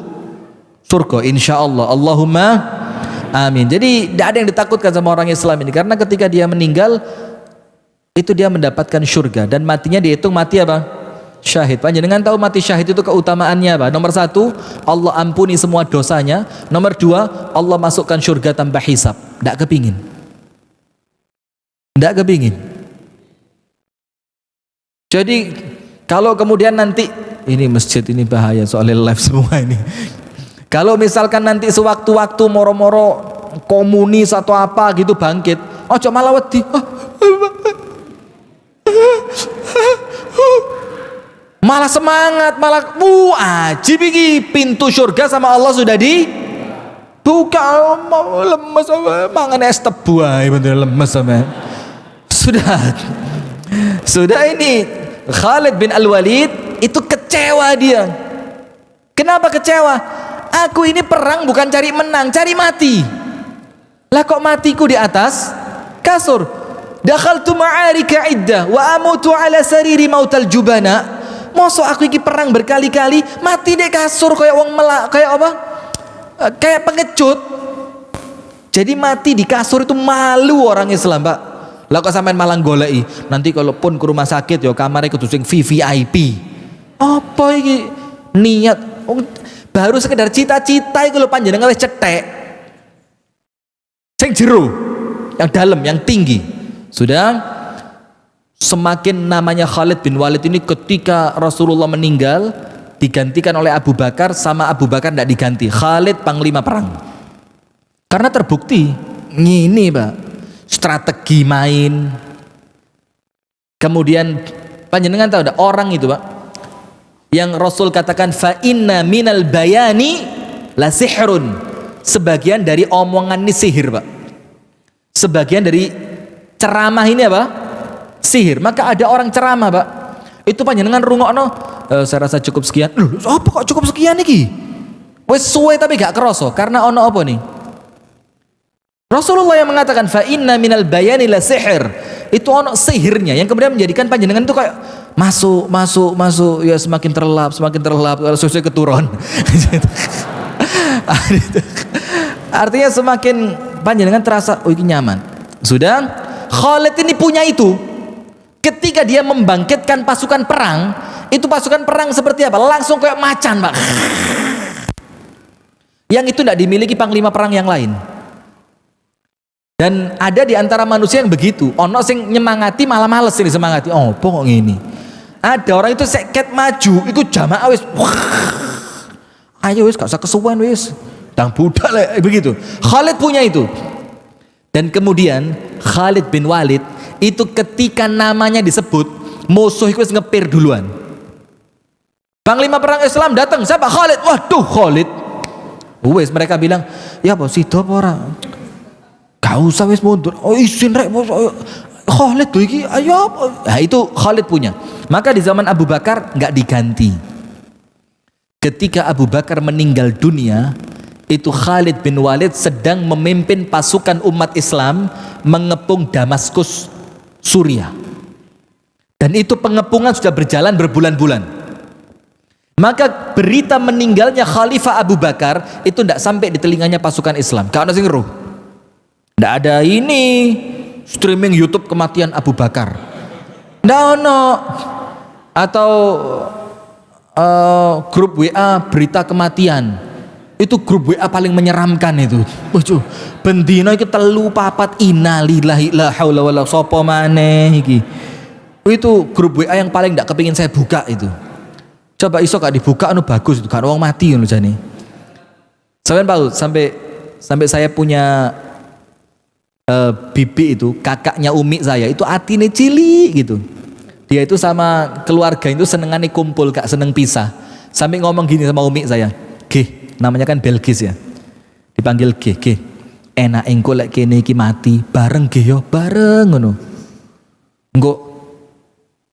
surga insyaallah. Allahumma amin. Jadi tidak ada yang ditakutkan sama orang Islam ini, karena ketika dia meninggal itu dia mendapatkan surga, dan matinya dihitung mati apa? Syahid. Panjenengan tahu mati syahid itu keutamaannya apa? Nomor 1, Allah ampuni semua dosanya. Nomor 2, Allah masukkan surga tanpa hisab. Tidak kepingin. Tidak kepingin. Jadi kalau kemudian nanti, ini masjid ini bahaya soalnya live semua ini. Kalau misalkan nanti sewaktu-waktu moro-moro komunis atau apa gitu bangkit, ojo malah wedi. Malah semangat, malah ajib iki, pintu surga sama Allah sudah dibuka. Mau lemes sama mangan es tebu ae, bener lemes sama. Sudah ini Khalid bin Al-Walid itu kecewa dia. Kenapa kecewa? Aku ini perang bukan cari menang, cari mati. Lah kok matiku di atas kasur? Dakhaltu ma'arika iddah wa amutu ala sariri mautal jubana. Mosok aku iki perang berkali-kali mati di kasur kayak wong melak, kayak apa? Kayak pengecut. Jadi mati di kasur itu malu orang Islam, Pak. Lah kok sampean malah goleki, nanti kalaupun ke rumah sakit ya kamarnya kudu sing VVIP. Apa iki? Niat baru sekedar cita-cita iku lho panjenengan wis cetek. Sing jero, yang dalam, yang tinggi. Sudah semakin namanya Khalid bin Walid ini ketika Rasulullah meninggal digantikan oleh Abu Bakar, sama Abu Bakar tidak diganti, Khalid panglima perang. Karena terbukti ini Pak, strategi main. Kemudian panjenengan tahu ada orang itu Pak, yang Rasul katakan fa inna minal bayani la sihrun, sebagian dari omongan ini sihir Pak, sebagian dari ceramah ini apa? Sihir. Maka ada orang ceramah Pak, itu panjenengan rungokno, saya rasa cukup sekian. Loh, apa kok cukup sekian iki? Wes suwe tapi gak keroso, karena ono apa nih? Rasulullah yang mengatakan fa inna minal bayani la sihir. Itu ono sihirnya yang kemudian menjadikan panjenengan itu kayak masuk ya semakin terlelap kalau sesuai keturun. Artinya semakin panjenengan terasa ini nyaman. Sudah Khalid ini punya itu. Ketika dia membangkitkan pasukan perang, itu pasukan perang seperti apa? Langsung kayak macan Pak. Yang itu tidak dimiliki panglima perang yang lain. Dan ada di antara manusia yang begitu. Ono sing nyemangati malah males ini semangati. Oh pokok ini. Ada orang itu seket maju, itu jamaah wis. Ayo wis gak usah kesuwen wis. tang budak lah, begitu. Khalid punya itu. Dan kemudian Khalid bin Walid itu ketika namanya disebut, musuh itu ngepir duluan. Panglima perang Islam datang, siapa? Khalid. Waduh, Khalid. Wes mereka bilang, ya apa sih apa orang? Kau usah wes mundur. Oh isin rek, Khalid tuh iki, ayo apa? Nah itu Khalid punya. Maka di zaman Abu Bakar nggak diganti. Ketika Abu Bakar meninggal dunia, itu Khalid bin Walid sedang memimpin pasukan umat Islam mengepung Damaskus, Suriah. Dan itu pengepungan sudah berjalan berbulan-bulan. Maka berita meninggalnya Khalifah Abu Bakar itu tidak sampai di telinganya pasukan Islam. Karena sing ngeruh. Tidak ada ini streaming YouTube kematian Abu Bakar. Tidak ono. Atau grup WA berita kematian. Itu grup WA paling menyeramkan itu. Waduh, bendina iki telu papat innalillahi la haula wala sapa maneh iki. Itu grup WA yang paling ndak kepingin saya buka itu. Coba iso gak dibuka anu bagus itu kan wong mati ngono jane. Sampeyan tahu sampai saya punya bibi itu, kakaknya umi saya itu atine cilik gitu. Dia itu sama keluarga itu senengane kumpul, gak seneng pisah. Sampai ngomong gini sama umi saya, "Gih, namanya kan Belgis ya, dipanggil G, enak engko lek kene iki mati bareng ge yo, bareng ngono. Engko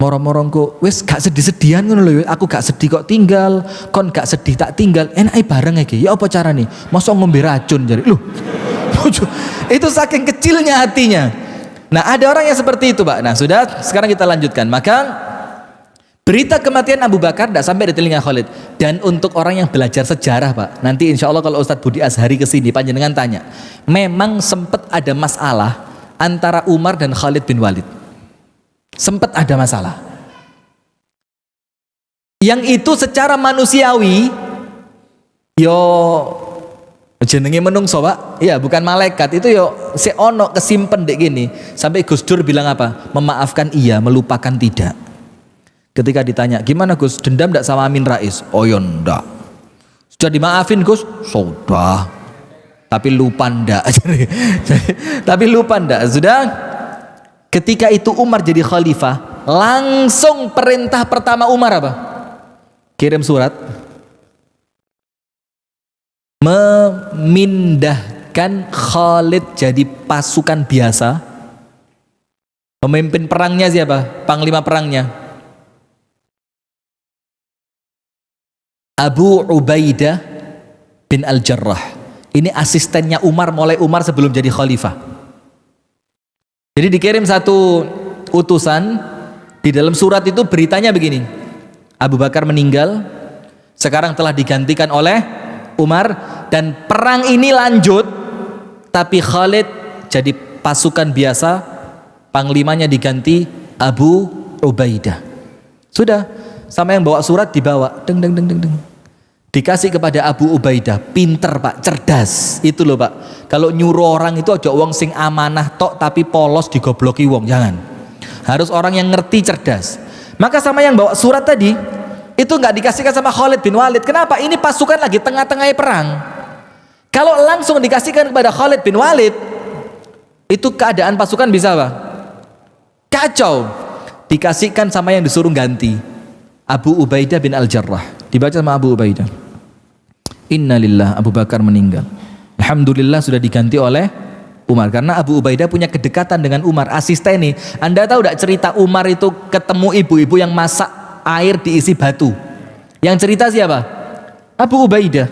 moro-moro engko wis gak sedih-sedihan ngono lho, aku gak sedih kok tinggal, kon gak sedih tak tinggal, enake bareng ge. Ya apa carane? Mosok ngombe racun jare. Loh. Itu saking kecilnya hatinya. Nah, ada orang yang seperti itu, Pak. Nah, sudah, sekarang kita lanjutkan. Maka berita kematian Abu Bakar tidak sampai di telinga Khalid. Dan untuk orang yang belajar sejarah, Pak, nanti insya Allah kalau Ustadz Budi Azhari kesini, panjenengan tanya, memang sempat ada masalah antara Umar dan Khalid bin Walid. Sempat ada masalah. Yang itu secara manusiawi, yo jenenge menungso, Pak. Iya, bukan malaikat. Itu yo si ono kesimpen dek gini. Sampai Gus Dur bilang apa? Memaafkan iya, melupakan tidak. Ketika ditanya, gimana Gus, dendam tidak sama Amin Rais? Oh ya ndak. Sudah dimaafin Gus? Sudah. Tapi lupa ndak. Tapi lupa ndak. Sudah. Ketika itu Umar jadi khalifah, langsung perintah pertama Umar apa? Kirim surat memindahkan Khalid jadi pasukan biasa. Pemimpin perangnya siapa? Panglima perangnya Abu Ubaidah bin Al-Jarrah. Ini asistennya Umar, mulai Umar sebelum jadi khalifah. Jadi dikirim satu utusan. Di dalam surat itu beritanya begini, Abu Bakar meninggal, sekarang telah digantikan oleh Umar, dan perang ini lanjut, tapi Khalid jadi pasukan biasa, panglimanya diganti Abu Ubaidah. Sudah, sama yang bawa surat dibawa, deng deng deng deng deng. Dikasih kepada Abu Ubaidah, pinter Pak, cerdas. Itu loh Pak. Kalau nyuruh orang itu aja wong sing amanah tok tapi polos digobloki wong, jangan. Harus orang yang ngerti, cerdas. Maka sama yang bawa surat tadi itu nggak dikasihkan sama Khalid bin Walid. Kenapa? Ini pasukan lagi tengah-tengah perang. Kalau langsung dikasihkan kepada Khalid bin Walid, itu keadaan pasukan bisa apa? Kacau. Dikasihkan sama yang disuruh ganti, Abu Ubaidah bin Al-Jarrah. Dibaca sama Abu Ubaidah, Innalillah, Abu Bakar meninggal. Alhamdulillah sudah diganti oleh Umar. Karena Abu Ubaidah punya kedekatan dengan Umar, asisten nih. Anda tahu tidak cerita Umar itu ketemu ibu-ibu yang masak air diisi batu? Yang cerita siapa? Abu Ubaidah.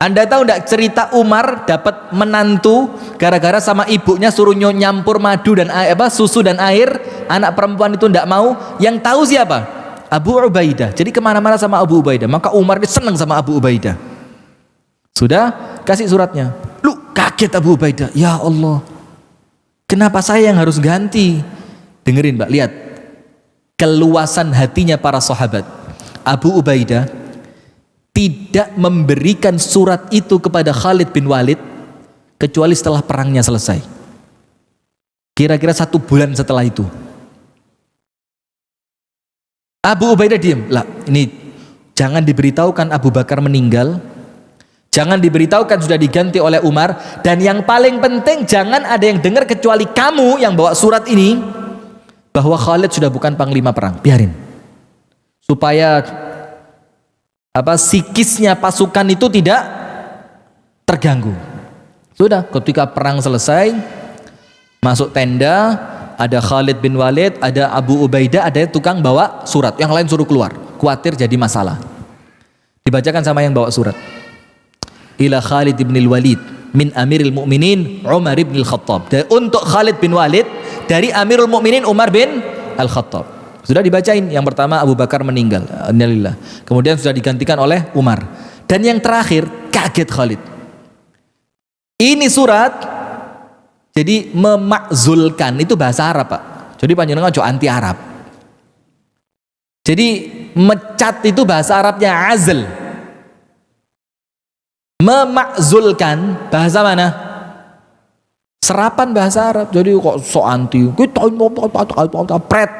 Anda tahu tidak cerita Umar dapat menantu gara-gara sama ibunya suruh nyampur madu dan susu dan air, anak perempuan itu tidak mau. Yang tahu siapa? Abu Ubaidah. Jadi kemana-mana sama Abu Ubaidah. Maka Umar ini senang sama Abu Ubaidah. Sudah kasih suratnya. Lu kaget Abu Ubaidah. Ya Allah, kenapa saya yang harus ganti? Dengerin Mbak, lihat keluasan hatinya para sahabat. Abu Ubaidah tidak memberikan surat itu kepada Khalid bin Walid kecuali setelah perangnya selesai. Kira-kira 1 bulan setelah itu. Abu Ubaidah diam. Lah, ini jangan diberitahukan Abu Bakar meninggal, Jangan diberitahukan sudah diganti oleh Umar. Dan yang paling penting, jangan ada yang dengar kecuali kamu yang bawa surat ini, bahwa Khalid sudah bukan panglima perang. Biarin, supaya psikisnya pasukan itu tidak terganggu. Sudah, ketika perang selesai, masuk tenda, ada Khalid bin Walid, ada Abu Ubaidah, ada tukang bawa surat, yang lain suruh keluar, khawatir jadi masalah. Dibacakan sama yang bawa surat. Ila Khalid bin Walid min Amiril Mukminin Umar bin Al-Khattab. Dan untuk Khalid bin Walid dari Amirul Mukminin Umar bin Al-Khattab. Sudah dibacain. Yang pertama Abu Bakar meninggal, innalillah. Kemudian sudah digantikan oleh Umar. Dan yang terakhir kaget Khalid. Ini surat jadi memakzulkan, itu bahasa Arab, Pak. Jadi panjenengan ojo anti Arab. Jadi mecat itu bahasa Arabnya azl. Memakzulkan bahasa mana? Serapan bahasa Arab. Jadi kok so anti. Pret.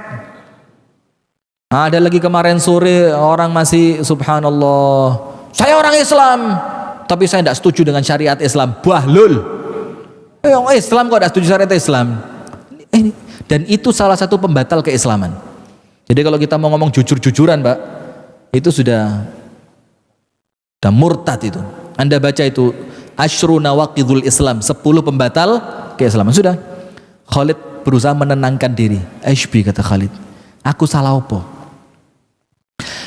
Ada lagi kemarin sore orang masih subhanallah, saya orang Islam tapi saya tidak setuju dengan syariat Islam. Bahlul. Yang Islam kok tidak setuju syariat Islam? Dan itu salah satu pembatal keislaman. Jadi kalau kita mau ngomong jujur-jujuran, Pak, itu sudah murtad itu. Anda baca itu Asyru Nawaqidul Islam, 10 pembatal keislaman. Sudah. Khalid berusaha menenangkan diri. Ashbi, kata Khalid, aku salah apa?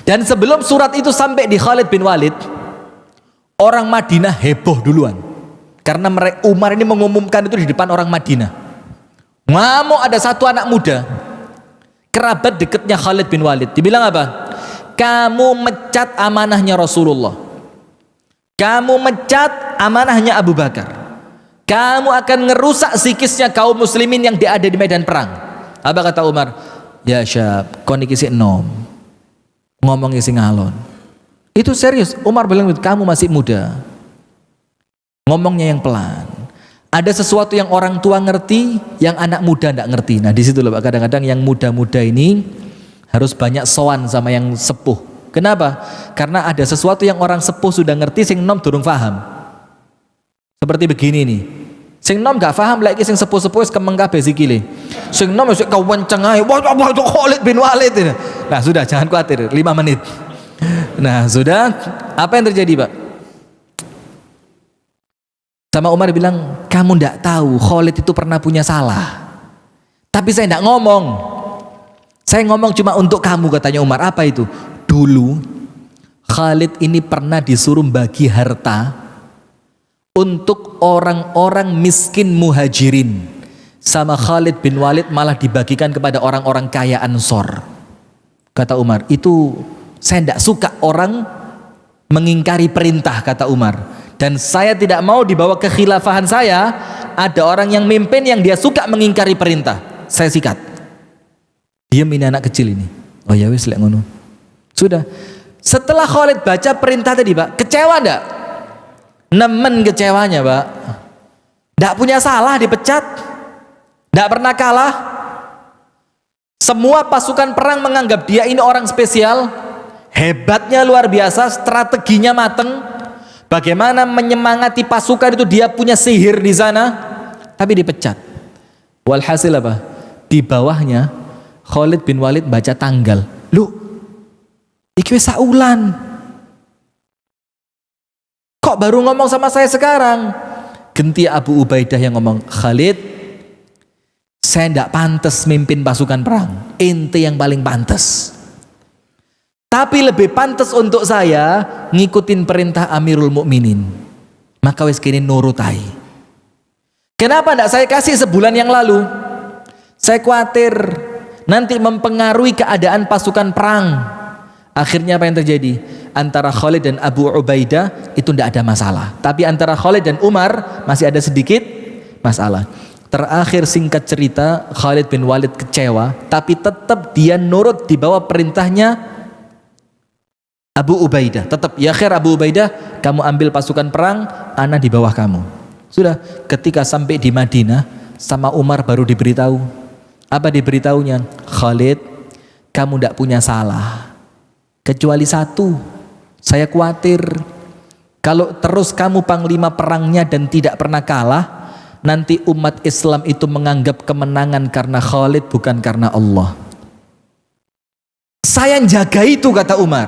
Dan sebelum surat itu sampai di Khalid bin Walid, orang Madinah heboh duluan. Karena Umar ini mengumumkan itu di depan orang Madinah. Ngamuk ada satu anak muda, kerabat dekatnya Khalid bin Walid. Dibilang apa? Kamu mecat amanahnya Rasulullah. Kamu mecat amanahnya Abu Bakar. Kamu akan ngerusak psikisnya kaum muslimin yang ada di medan perang. Apa kata Umar? Ya syab, kon iki sik enom. Ngomong isi ngalon. Itu serius. Umar bilang, kamu masih muda. Ngomongnya yang pelan. Ada sesuatu yang orang tua ngerti, yang anak muda enggak ngerti. Nah, di situ loh, Pak, kadang-kadang yang muda-muda ini harus banyak sowan sama yang sepuh. Kenapa? Karena ada sesuatu yang orang sepuh sudah ngerti, sing nom durung paham. Seperti begini nih. Sing nom gak paham lagi, sing sepuh-sepuh wis kemeng kabeh sikile. Sing nom wis kewenceng ae. Wah, itu Khalid bin Walid. Nah, sudah, jangan khawatir, 5 menit. Nah, sudah, apa yang terjadi, Pak? Sama Umar bilang, kamu ndak tahu Khalid itu pernah punya salah. Tapi saya ndak ngomong. Saya ngomong cuma untuk kamu, katanya Umar. Apa itu? Dulu Khalid ini pernah disuruh bagi harta untuk orang-orang miskin muhajirin. Sama Khalid bin Walid malah dibagikan kepada orang-orang kaya Ansor. Kata Umar, itu saya tidak suka orang mengingkari perintah, kata Umar. Dan saya tidak mau di bawah kekhilafahan saya ada orang yang mimpin yang dia suka mengingkari perintah. Saya sikat. Diam ini anak kecil ini. Oh ya wis lek ngono. Sudah. Setelah Khalid baca perintah tadi, Pak, kecewa enggak? Nemen kecewanya, Pak. Enggak punya salah dipecat. Enggak pernah kalah. Semua pasukan perang menganggap dia ini orang spesial. Hebatnya luar biasa, strateginya mateng. Bagaimana menyemangati pasukan itu, dia punya sihir di sana. Tapi dipecat. Walhasil apa? Di bawahnya Khalid bin Walid baca tanggal. Lu iki wis saulan. Kok baru ngomong sama saya sekarang? Genti Abu Ubaidah yang ngomong, Khalid, saya tidak pantas mimpin pasukan perang. Ente yang paling pantas. Tapi lebih pantas untuk saya ngikutin perintah Amirul Mukminin. Maka wis kini nurutai. Kenapa tidak saya kasih sebulan yang lalu? Saya khawatir nanti mempengaruhi keadaan pasukan perang. Akhirnya apa yang terjadi? Antara Khalid dan Abu Ubaidah itu tidak ada masalah. Tapi antara Khalid dan Umar masih ada sedikit masalah. Terakhir singkat cerita, Khalid bin Walid kecewa, tapi tetap dia nurut di bawah perintahnya Abu Ubaidah. Tetap, ya khair Abu Ubaidah, kamu ambil pasukan perang, ana di bawah kamu. Sudah, ketika sampai di Madinah, sama Umar baru diberitahu. Apa diberitahunya? Khalid, kamu tidak punya salah. Kecuali satu, saya khawatir Kalau terus kamu panglima perangnya dan tidak pernah kalah, nanti umat Islam itu menganggap kemenangan karena Khalid bukan karena Allah. Saya jaga itu, kata Umar.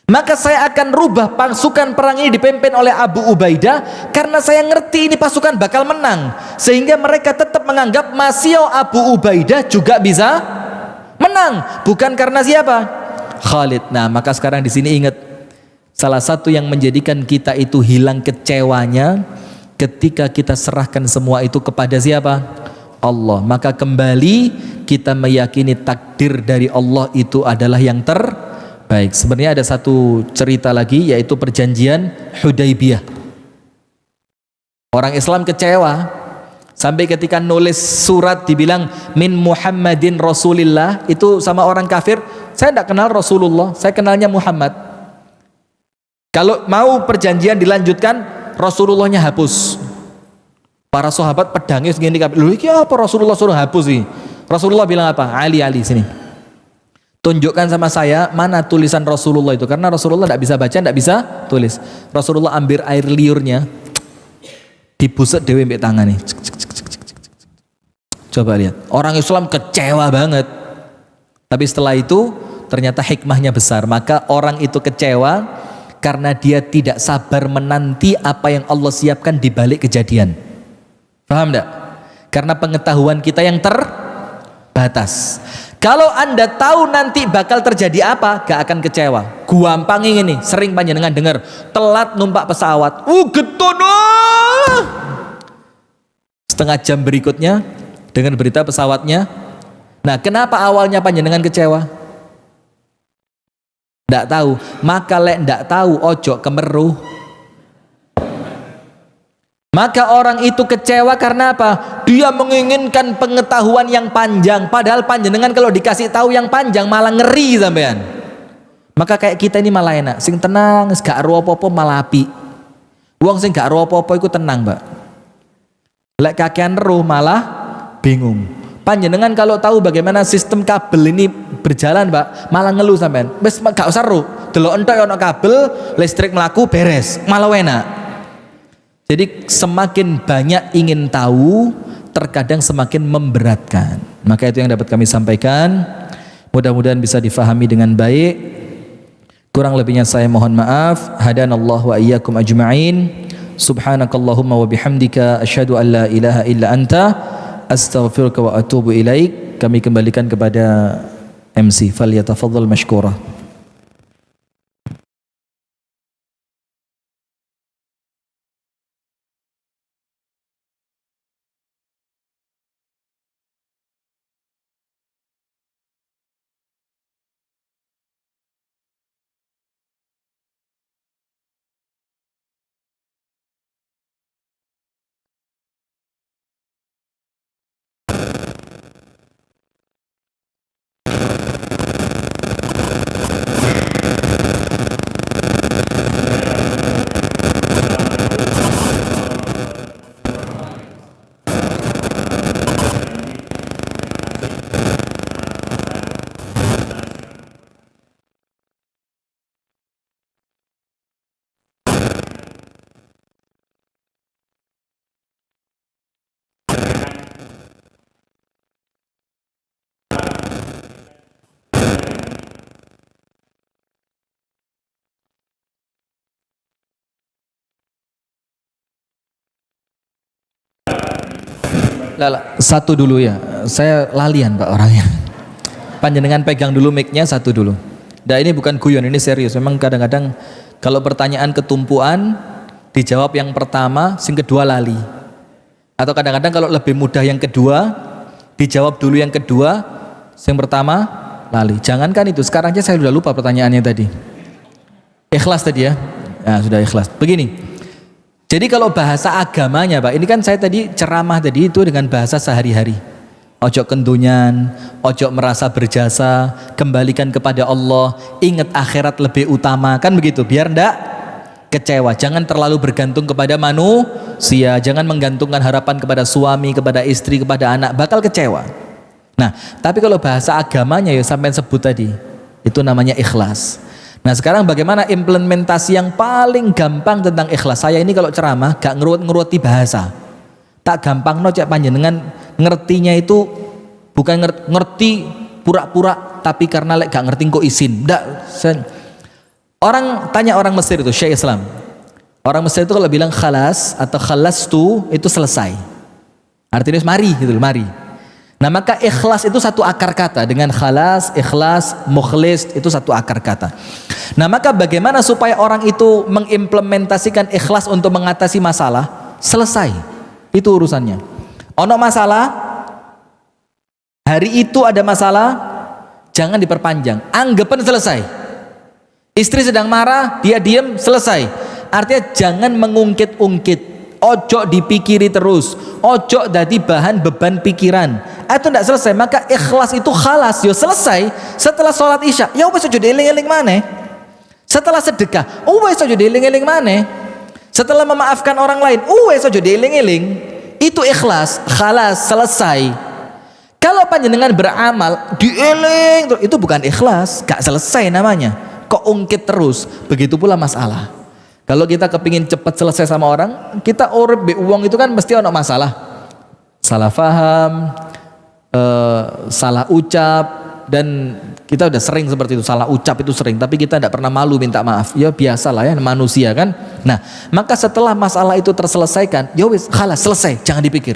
Maka saya akan rubah pasukan perang ini dipimpin oleh Abu Ubaidah, karena saya ngerti ini pasukan bakal menang, sehingga mereka tetap menganggap Masio Abu Ubaidah juga bisa menang, bukan karena siapa? Khalid. Nah, maka sekarang di sini ingat, salah satu yang menjadikan kita itu hilang kecewanya ketika kita serahkan semua itu kepada siapa? Allah. Maka kembali kita meyakini takdir dari Allah itu adalah yang terbaik. Sebenarnya ada satu cerita lagi, yaitu perjanjian Hudaybiyah. Orang Islam kecewa sampai ketika nulis surat dibilang min Muhammadin Rasulillah, itu sama orang kafir, saya tidak kenal Rasulullah, saya kenalnya Muhammad. Kalau mau perjanjian dilanjutkan, Rasulullahnya hapus. Para sahabat pedangnya segini kabeh. Lho iki apa Rasulullah suruh hapus sih? Rasulullah bilang apa? Ali sini. Tunjukkan sama saya mana tulisan Rasulullah itu, karena Rasulullah tidak bisa baca, tidak bisa tulis. Rasulullah ambil air liurnya, dibuset dewe mbek tangan nih. Coba lihat. Orang Islam kecewa banget. Tapi setelah itu ternyata hikmahnya besar. Maka orang itu kecewa karena dia tidak sabar menanti apa yang Allah siapkan di balik kejadian. Paham enggak? Karena pengetahuan kita yang terbatas. Kalau Anda tahu nanti bakal terjadi apa, gak akan kecewa. Gampang ini, sering panjenengan dengar, telat numpak pesawat. Getun. Setengah jam berikutnya dengan berita pesawatnya. Nah, kenapa awalnya panjenengan kecewa? Ndak tahu. Maka lek ndak tahu, ojo kemeruh. Maka orang itu kecewa karena apa? Dia menginginkan pengetahuan yang panjang, padahal panjenengan kalau dikasih tahu yang panjang malah ngeri sampean. Maka kayak kita ini malah enak, sing tenang, gak ero apa-apa malah api. Wong sing gak ero apa-apa iku tenang, Mbak. Lek kakean ero malah bingung. Panjenengan kalau tahu bagaimana sistem kabel ini berjalan, Mbak, malah ngeluh sampean. Wis gak usah ero, delok entok ono kabel, listrik melaku beres, malah enak. Jadi semakin banyak ingin tahu, terkadang semakin memberatkan. Maka itu yang dapat kami sampaikan. Mudah-mudahan bisa difahami dengan baik. Kurang lebihnya saya mohon maaf. Hadanallahu wa iyyakum ajma'in. Subhanakallahumma wa bihamdika asyhadu an la ilaha illa anta astaghfiruka wa atubu ilaik. Kami kembalikan kepada MC. Falyatafaddal mashkura. Lala, satu dulu ya, saya lalian Pak orangnya. Panjenengan pegang dulu mic-nya satu dulu. Nah ini bukan guyon, ini serius. Memang kadang-kadang kalau pertanyaan ketumpuan dijawab yang pertama, sing kedua lali. Atau kadang-kadang kalau lebih mudah yang kedua, dijawab dulu yang kedua, sing pertama lali. Jangankan itu, sekarang aja saya sudah lupa pertanyaannya tadi. Ikhlas tadi ya? Nah, sudah ikhlas. Begini. Jadi kalau bahasa agamanya Pak, ini kan saya tadi ceramah tadi itu dengan bahasa sehari-hari. Ojo kendunyan, ojo merasa berjasa, kembalikan kepada Allah, ingat akhirat lebih utama, kan begitu, biar ndak kecewa. Jangan terlalu bergantung kepada manusia, jangan menggantungkan harapan kepada suami, kepada istri, kepada anak, bakal kecewa. Nah, tapi kalau bahasa agamanya ya sampai sebut tadi, itu namanya ikhlas. Nah sekarang bagaimana implementasi yang paling gampang tentang ikhlas? Saya ini kalau ceramah gak ngeruwet-ngeruweti bahasa, tak gampang no cek panjenengan ngertinya itu bukan ngerti pura-pura, tapi karena gak ngerti kok isin. Orang tanya orang Mesir itu, Syekh Islam, orang Mesir itu kalau bilang khalas atau khalastu itu selesai, artinya mari gitu loh, mari. Nah maka ikhlas itu satu akar kata, dengan khalas, ikhlas, mukhlis itu satu akar kata. Nah maka bagaimana supaya orang itu mengimplementasikan ikhlas untuk mengatasi masalah? Selesai, itu urusannya. Ono masalah, hari itu ada masalah, jangan diperpanjang, anggapan selesai. Istri sedang marah, dia diam, selesai. Artinya jangan mengungkit-ungkit, ojo dipikiri terus, ojo dadi bahan beban pikiran. Itu tidak selesai. Maka ikhlas itu khalas, yo selesai. Setelah sholat isya, ya wes ojo dieling-eling maneh. Setelah sedekah, wes ojo dieling-eling maneh. Setelah memaafkan orang lain, wes ojo dieling-eling. Itu ikhlas, khalas, selesai. Kalau panjenengan beramal dieling, itu bukan ikhlas, gak selesai namanya. Kok ungkit terus? Begitu pula masalah. Kalau kita kepingin cepat selesai sama orang, kita urip be uang itu kan mesti ada masalah. Salah faham, salah ucap, dan kita udah sering seperti itu, salah ucap itu sering, tapi kita tidak pernah malu minta maaf. Ya biasalah ya, manusia kan. Nah, maka setelah masalah itu terselesaikan, ya wis, khalas, selesai, jangan dipikir.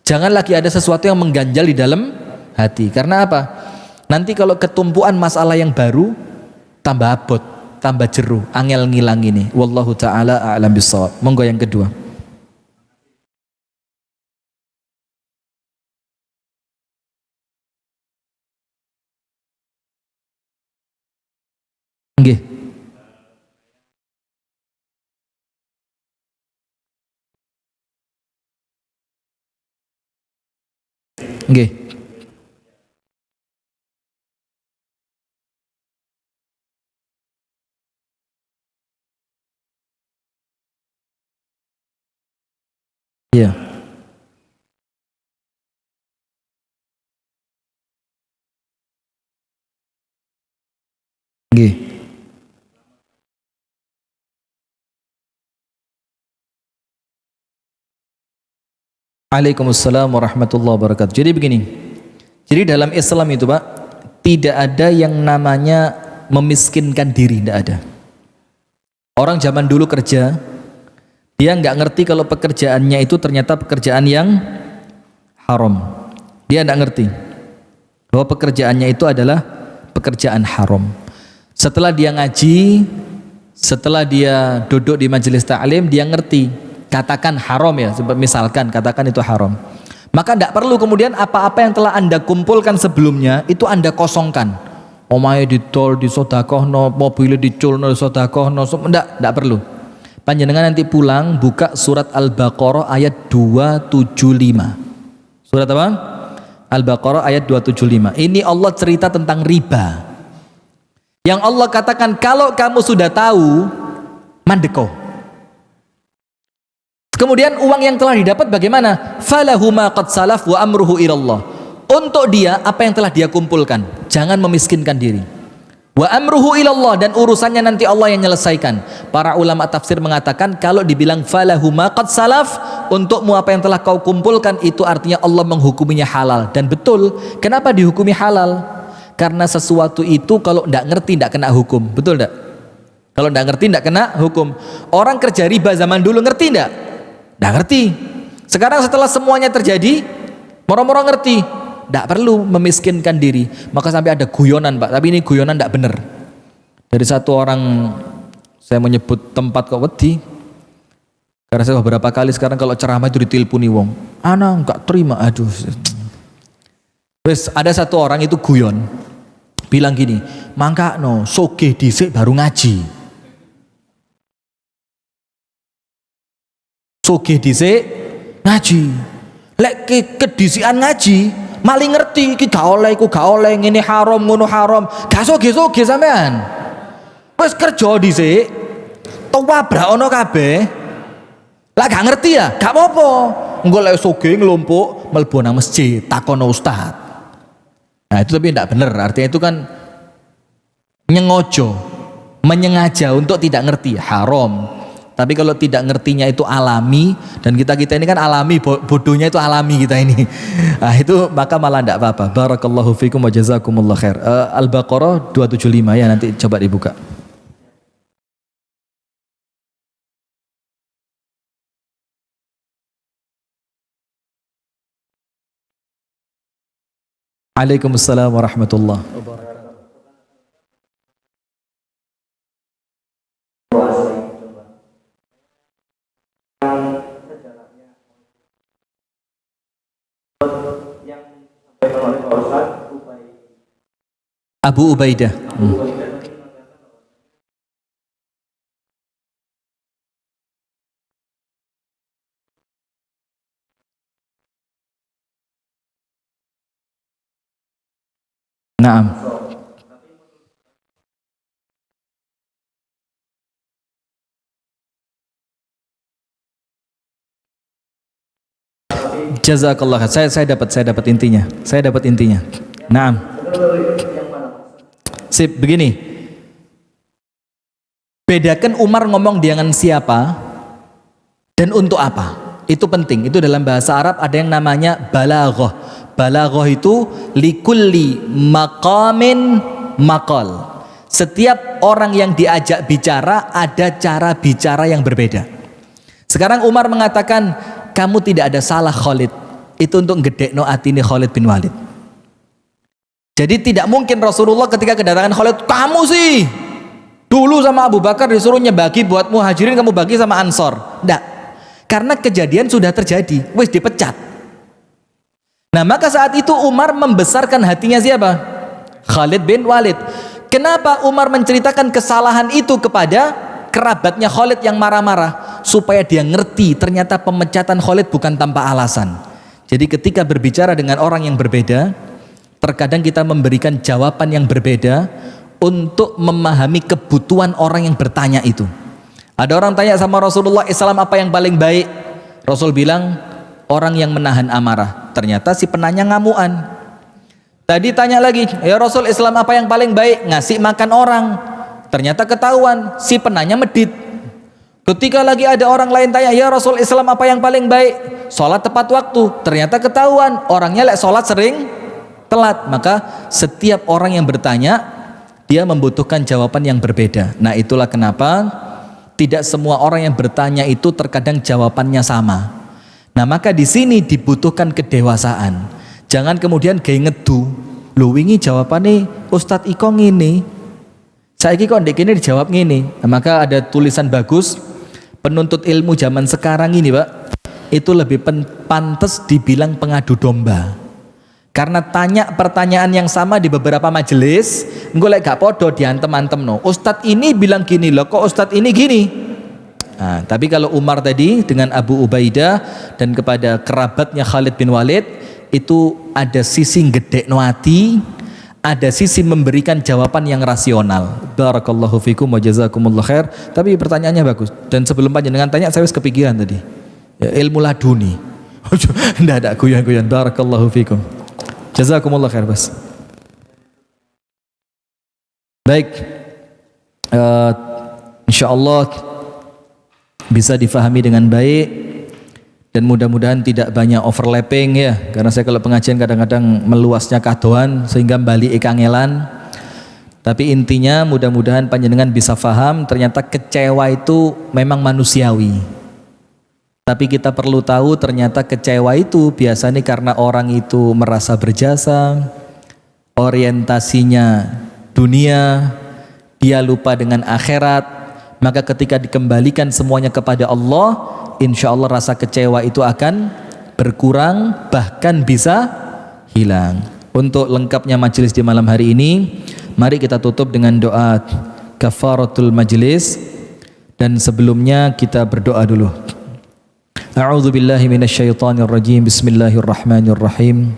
Jangan lagi ada sesuatu yang mengganjal di dalam hati. Karena apa? Nanti kalau ketumpuan masalah yang baru, tambah abot, tambah jeru, angel ngilang ini. Wallahu taala a'lam bissawab. Monggo yang kedua. Nggih. Nggih. Iya. Nggih. Waalaikumsalam warahmatullahi wabarakatuh. Jadi begini. Jadi dalam Islam itu Pak, tidak ada yang namanya memiskinkan diri, tidak ada. Orang zaman dulu kerja, dia nggak ngerti kalau pekerjaannya itu ternyata pekerjaan yang haram. Dia nggak ngerti bahwa pekerjaannya itu adalah pekerjaan haram. Setelah dia ngaji, setelah dia duduk di majelis ta'lim, dia ngerti, katakan haram ya, misalkan katakan itu haram. Maka tidak perlu kemudian apa-apa yang telah Anda kumpulkan sebelumnya itu Anda kosongkan. Omahe didol, disodakohno, mobilnya diculno, disodakohno, tidak perlu. Panjenengan nanti pulang buka surat Al-Baqarah ayat 275. Surat apa? Al-Baqarah ayat 275. Ini Allah cerita tentang riba. Yang Allah katakan kalau kamu sudah tahu, mandeko. Kemudian uang yang telah didapat bagaimana? Falahu ma qad salaf wa amruhu ilallah. Untuk dia apa yang telah dia kumpulkan, jangan memiskinkan diri. Wa amruhu ilallah, dan urusannya nanti Allah yang menyelesaikan. Para ulama tafsir mengatakan kalau dibilang falahu ma qad salaf, untukmu apa yang telah kau kumpulkan, itu artinya Allah menghukuminya halal. Dan betul, kenapa dihukumi halal? Karena sesuatu itu kalau tidak ngerti tidak kena hukum. Betul tidak? Kalau tidak ngerti tidak kena hukum. Orang kerja riba zaman dulu ngerti tidak? Tidak ngerti. Sekarang setelah semuanya terjadi, moro-moro ngerti, tidak perlu memiskinkan diri. Maka sampai ada guyonan Pak, tapi ini guyonan tidak benar. Dari satu orang, saya menyebut tempat kok wedi, karena saya beberapa kali sekarang kalau ceramah itu diteleponi wong, ana enggak terima, aduh. Terus ada satu orang itu guyon, bilang gini, mangka no sogeh dhisik baru ngaji. Sogeh dhisik ngaji. Lek kedisian ngaji, maling ngerti iki gak oleh, iku gak oleh, ngene haram, ngono haram. Gak sogeh-sogeh sampean. Wis kerja dhisik, tuwabrak ono kabeh. Lah gak ngerti ya, gak apa-apa. Engko lek sogeh nglumpuk mlebu nang masjid, takono ustaz. Nah, itu tapi tidak benar. Artinya itu kan nyengojo. menyengaja untuk tidak ngerti haram. Tapi kalau tidak ngertinya itu alami, dan kita ini kan alami, bodohnya itu alami kita ini. Nah, itu maka malah tidak apa-apa. Barakallahu fikum wa jazakumullah khair. Al-Baqarah 275 ya, nanti coba dibuka. Waalaikumsalam warahmatullahi wabarakatuh. Abu Ubaidah. Naam. Jazakallah. Saya dapat intinya. Naam. Sip, begini. Bedakan Umar ngomong dengan siapa dan untuk apa. Itu penting. Itu dalam bahasa Arab ada yang namanya balaghah. Balaghah itu likulli maqamin maqal. Setiap orang yang diajak bicara ada cara bicara yang berbeda. Sekarang Umar mengatakan, kamu tidak ada salah Khalid. Itu untuk ngedekno atine Khalid bin Walid. Jadi tidak mungkin Rasulullah ketika kedatangan Khalid, kamu sih dulu sama Abu Bakar disuruhnya bagi buat muhajirin, kamu bagi sama Ansor. Tidak. Karena kejadian sudah terjadi, wis dipecat. Nah, maka saat itu Umar membesarkan hatinya siapa? Khalid bin Walid. Kenapa Umar menceritakan kesalahan itu kepada kerabatnya Khalid yang marah-marah? Supaya dia ngerti ternyata pemecatan Khalid bukan tanpa alasan. Jadi ketika berbicara dengan orang yang berbeda, terkadang kita memberikan jawaban yang berbeda untuk memahami kebutuhan orang yang bertanya itu. Ada orang tanya sama Rasulullah, Islam apa yang paling baik? Rasul bilang, orang yang menahan amarah. Ternyata si penanya ngamuan. Tadi tanya lagi, ya Rasul, Islam apa yang paling baik? Ngasih makan orang. Ternyata ketahuan si penanya medit. Ketika lagi ada orang lain tanya, ya Rasul, Islam apa yang paling baik? Sholat tepat waktu. Ternyata ketahuan orangnya lek sholat sering telat. Maka setiap orang yang bertanya, dia membutuhkan jawaban yang berbeda. Nah, itulah kenapa tidak semua orang yang bertanya itu terkadang jawabannya sama. Nah, maka di sini dibutuhkan kedewasaan. Jangan kemudian gaya ngedu. Lu wingi jawabannya Ustadz Iko ngini, saiki kok ndek kene dijawab ngini. Nah, maka ada tulisan bagus, penuntut ilmu zaman sekarang ini, Pak, itu lebih pantas dibilang pengadu domba. Karena tanya pertanyaan yang sama di beberapa majelis, engko lek gak podo diantem-antem no. Ustadz ini bilang gini loh, kok Ustadz ini gini. Nah, tapi kalau Umar tadi dengan Abu Ubaidah dan kepada kerabatnya Khalid bin Walid, itu ada sisi ngedekno ati, ada sisi memberikan jawaban yang rasional. Barakallahu fikum wa jazakumullah khair. Tapi pertanyaannya bagus. Dan sebelum panjenengan tanya, saya wis kepikiran tadi. Ya, ilmu laduni. Ndak ada guyon-guyon. Barakallahu fikum. Jazakumullah khair, Bas. Baik. Insyaallah bisa difahami dengan baik dan mudah-mudahan tidak banyak overlapping ya, karena saya kalau pengajian kadang-kadang meluasnya kadoan sehingga balik kangelan. Tapi intinya mudah-mudahan panjenengan bisa faham ternyata kecewa itu memang manusiawi. Tapi kita perlu tahu ternyata kecewa itu biasanya karena orang itu merasa berjasa, orientasinya dunia, dia lupa dengan akhirat. Maka ketika dikembalikan semuanya kepada Allah, insya Allah rasa kecewa itu akan berkurang, bahkan bisa hilang. Untuk lengkapnya majelis di malam hari ini, mari kita tutup dengan doa kafaratul majlis. Dan sebelumnya kita berdoa dulu. A'udzu billahi minasyaitonir rajim. Bismillahirrahmanirrahim.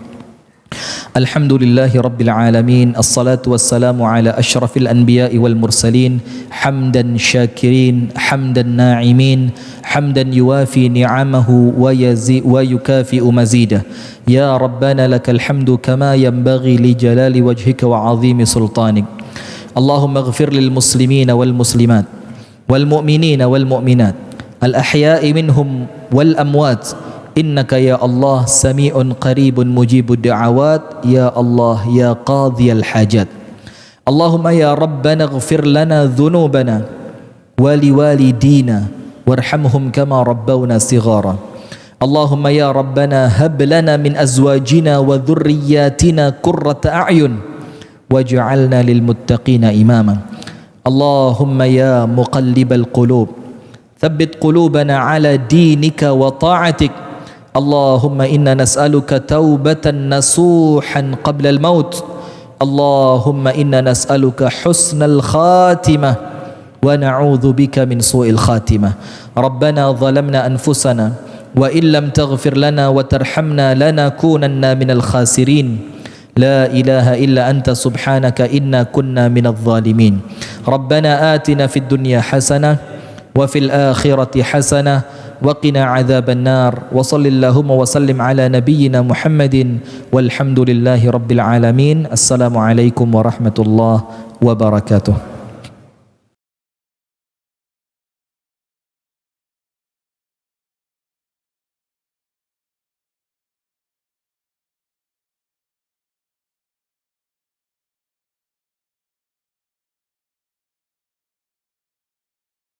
Alhamdulillahi Rabbil Alamin. Assalatu wassalamu ala ashrafil anbiya'i wal mursalin. Hamdan syakirin, hamdan na'imin, hamdan yuwafi ni'amahu wa yukafi'u mazidah. Ya Rabbana lakal hamdu kama yanbaghi li jalali wajhika wa azimi sultanik. Allahumma ighfir lil muslimina wal muslimat wal mu'minina wal mu'minat al ahya'i minhum wal amwat innaka ya Allah sami'un qaribun mujibud da'awat ya Allah ya qadhiyal hajat. Allahumma ya rabbana ighfir lana dhunubana wa liwalidina warhamhum kama rabbawna sighara. Allahumma ya rabbana hab lana min azwajina wa dhurriyyatina qurrata a'yun waj'alna lil muttaqina imama. Allahumma ya muqallibal qulub thabbit qulubana ala dinika wa ta'atik. Allahumma inna nas'aluka taubatan nasuhan qabla al-maut. Allahumma inna nas'aluka husnal khatimah wa na'udzu bika min su'il khatimah. Rabbana zalamna anfusana wa illam taghfir lana wa tarhamna lanakunanna minal khasirin. La ilaha illa anta subhanaka inna kunna minadh zalimin. Rabbana atina fid dunya hasanah wa fil akhirati hasanah wa qina adzaban nar. Wa sallallahu wa sallim ala nabiyyina Muhammadin walhamdulillahi rabbil alamin. Assalamu alaikum warahmatullahi wabarakatuh.